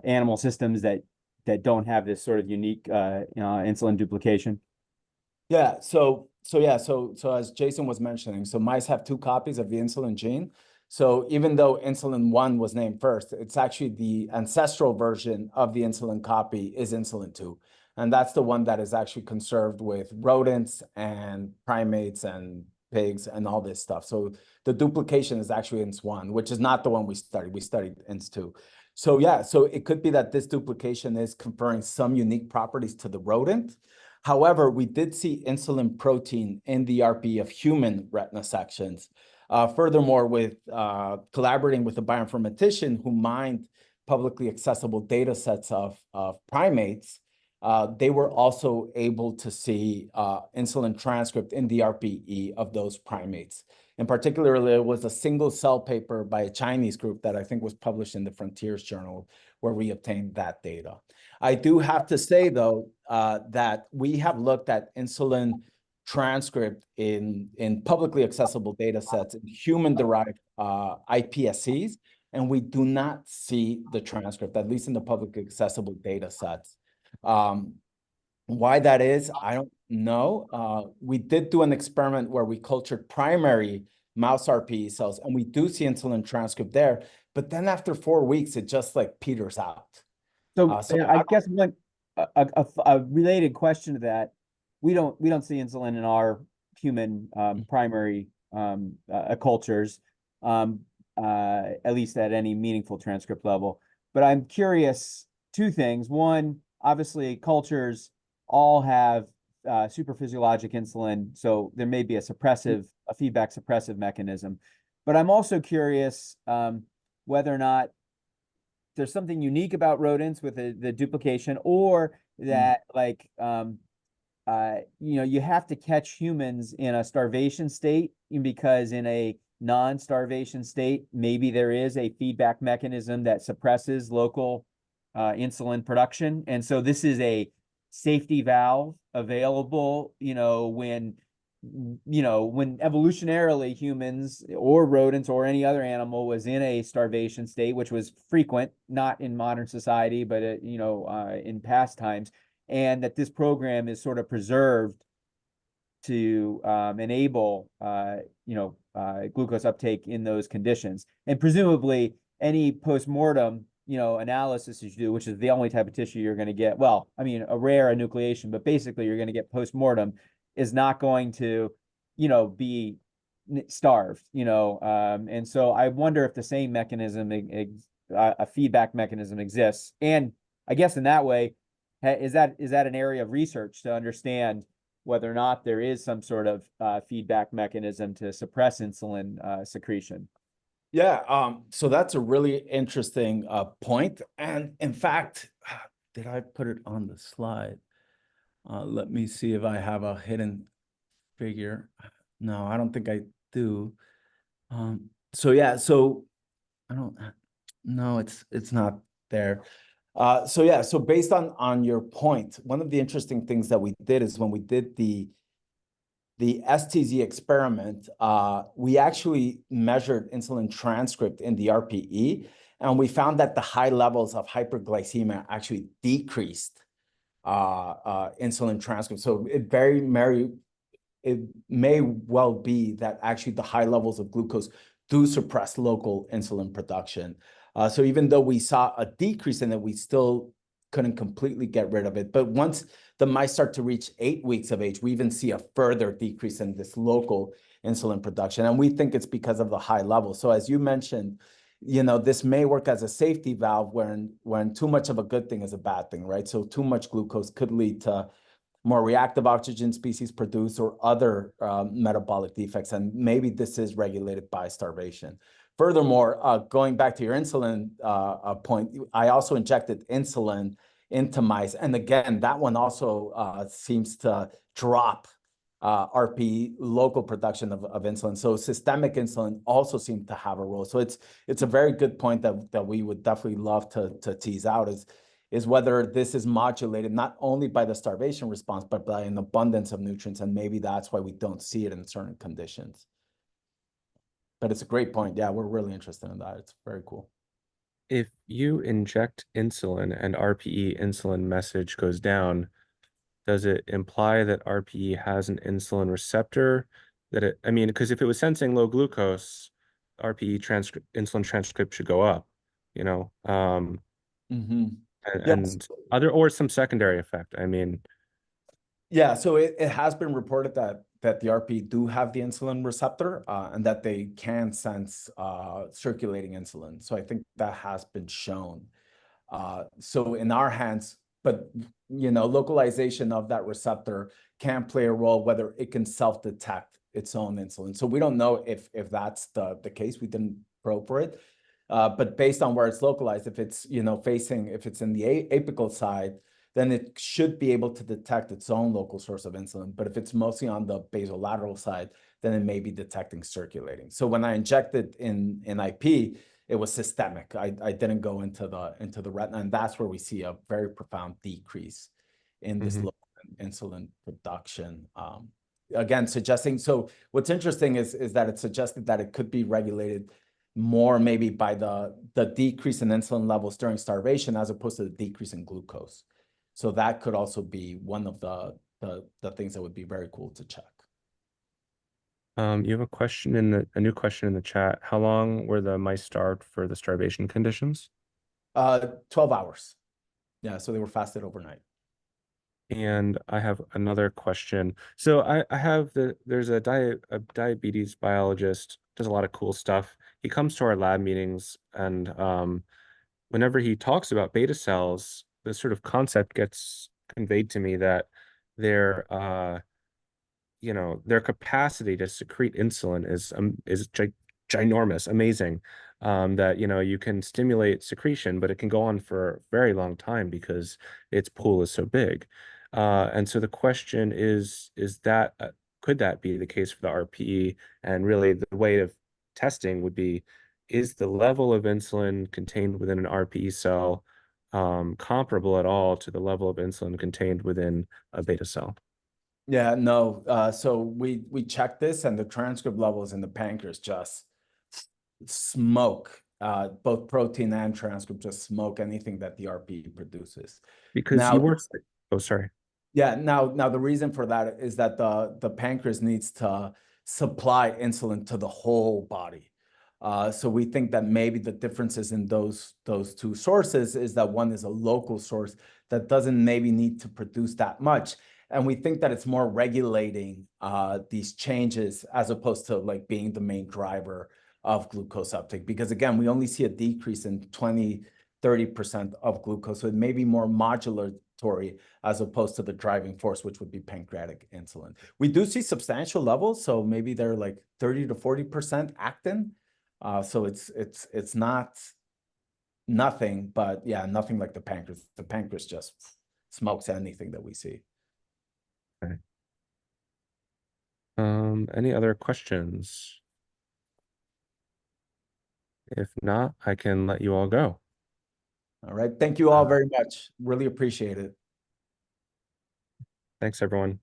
animal systems that don't have this sort of unique insulin duplication? Yeah, so as Jason was mentioning, so mice have 2 copies of the insulin gene. So even though insulin 1 was named first, it's actually the ancestral version of the insulin copy is insulin 2. And that's the one that is actually conserved with rodents and primates and pigs and all this stuff. So the duplication is actually INS1, which is not the one we studied. We studied INS2. So yeah, so it could be that this duplication is conferring some unique properties to the rodent. However, we did see insulin protein in the RPE of human retina sections. Furthermore, with collaborating with a bioinformatician who mined publicly accessible data sets of primates, they were also able to see insulin transcript in the RPE of those primates. In particular, there was a single cell paper by a Chinese group that I think was published in the Frontiers Journal where we obtained that data. I do have to say, though, that we have looked at insulin transcript in publicly accessible data sets in human-derived iPSCs, and we do not see the transcript, at least in the publicly accessible data sets. Why that is, I don't know. We did do an experiment where we cultured primary mouse RPE cells, and we do see insulin transcript there, but then after 4 weeks, it just like peters out. So I guess one a related question to that, we don't see insulin in our human primary cultures, at least at any meaningful transcript level. But I'm curious, 2 things. One, obviously cultures all have super physiologic insulin, so there may be a feedback suppressive mechanism. But I'm also curious whether or not there's something unique about rodents with the duplication, or that like you know, you have to catch humans in a starvation state, because in a non-starvation state, maybe there is a feedback mechanism that suppresses local insulin production. And so this is a safety valve available, you know, when evolutionarily humans or rodents or any other animal was in a starvation state, which was frequent, not in modern society, but in past times, and that this program is sort of preserved to enable glucose uptake in those conditions. And presumably any post-mortem analysis you do, which is the only type of tissue you're going to get, well, I mean, a rare enucleation, but basically you're going to get post-mortem, is not going to be starved, and so I wonder if the same mechanism, a feedback mechanism, exists. And I guess in that way, is that an area of research to understand whether or not there is some sort of feedback mechanism to suppress insulin secretion? Yeah, so that's a really interesting point. And in fact, did I put it on the slide? Let me see if I have a hidden figure. No, I don't think I do. So yeah, so I don't, no, it's not there. So yeah, so based on your point, one of the interesting things that we did is when we did the STZ experiment, we actually measured insulin transcript in the RPE, and we found that the high levels of hyperglycemia actually decreased insulin transcript. So it may well be that actually the high levels of glucose do suppress local insulin production. So even though we saw a decrease in it, we still couldn't completely get rid of it. But once the mice start to reach 8 weeks of age, we even see a further decrease in this local insulin production. And we think it's because of the high level. So as you mentioned, this may work as a safety valve when too much of a good thing is a bad thing, right? So too much glucose could lead to more reactive oxygen species produced or other metabolic defects. And maybe this is regulated by starvation. Furthermore, going back to your insulin point, I also injected insulin into mice. And again, that one also seems to drop RPE local production of insulin. So systemic insulin also seems to have a role. So it's a very good point that we would definitely love to tease out is whether this is modulated not only by the starvation response, but by an abundance of nutrients. And maybe that's why we don't see it in certain conditions. But it's a great point. Yeah, we're really interested in that. It's very cool. If you inject insulin and RPE insulin message goes down, does it imply that RPE has an insulin receptor? Because if it was sensing low glucose, RPE insulin transcript should go up, Yes. or some secondary effect. Yeah, so it has been reported that the RP do have the insulin receptor and that they can sense circulating insulin. So I think that has been shown. So in our hands, but localization of that receptor can play a role whether it can self-detect its own insulin. So we don't know if that's the case. We didn't probe for it. But based on where it's localized, if it's if it's in the apical side, then it should be able to detect its own local source of insulin. But if it's mostly on the basolateral side, then it may be detecting circulating. So when I injected in IP, it was systemic. I didn't go into the retina, and that's where we see a very profound decrease in this local insulin production. Again, suggesting, so what's interesting is that it suggested that it could be regulated more maybe by the decrease in insulin levels during starvation as opposed to the decrease in glucose. So that could also be one of the things that would be very cool to check. You have a new question in the chat. How long were the mice starved for the starvation conditions? 12 hours. Yeah, so they were fasted overnight. And I have another question. So I have there's a diabetes biologist, does a lot of cool stuff. He comes to our lab meetings, and whenever he talks about beta cells, this sort of concept gets conveyed to me that their capacity to secrete insulin is ginormous, amazing. That you can stimulate secretion, but it can go on for a very long time because its pool is so big. And so the question is that could that be the case for the RPE? And really the way of testing would be, is the level of insulin contained within an RPE cell comparable at all to the level of insulin contained within a beta cell? Yeah, no. So we checked this, and the transcript levels in the pancreas just smoke. Both protein and transcript just smoke anything that the RPE produces. Because now, you were, oh, sorry. Yeah, now the reason for that is that the pancreas needs to supply insulin to the whole body. So we think that maybe the differences in those two sources is that one is a local source that doesn't maybe need to produce that much. And we think that it's more regulating these changes as opposed to like being the main driver of glucose uptake. Because again, we only see a decrease in 20-30% of glucose. So it may be more modulatory as opposed to the driving force, which would be pancreatic insulin. We do see substantial levels. So maybe they're like 30 to 40% actin. So it's not nothing, but yeah, nothing like the pancreas. The pancreas just smokes anything that we see. Okay. Any other questions? If not, I can let you all go. All right. Thank you all very much. Really appreciate it. Thanks, everyone.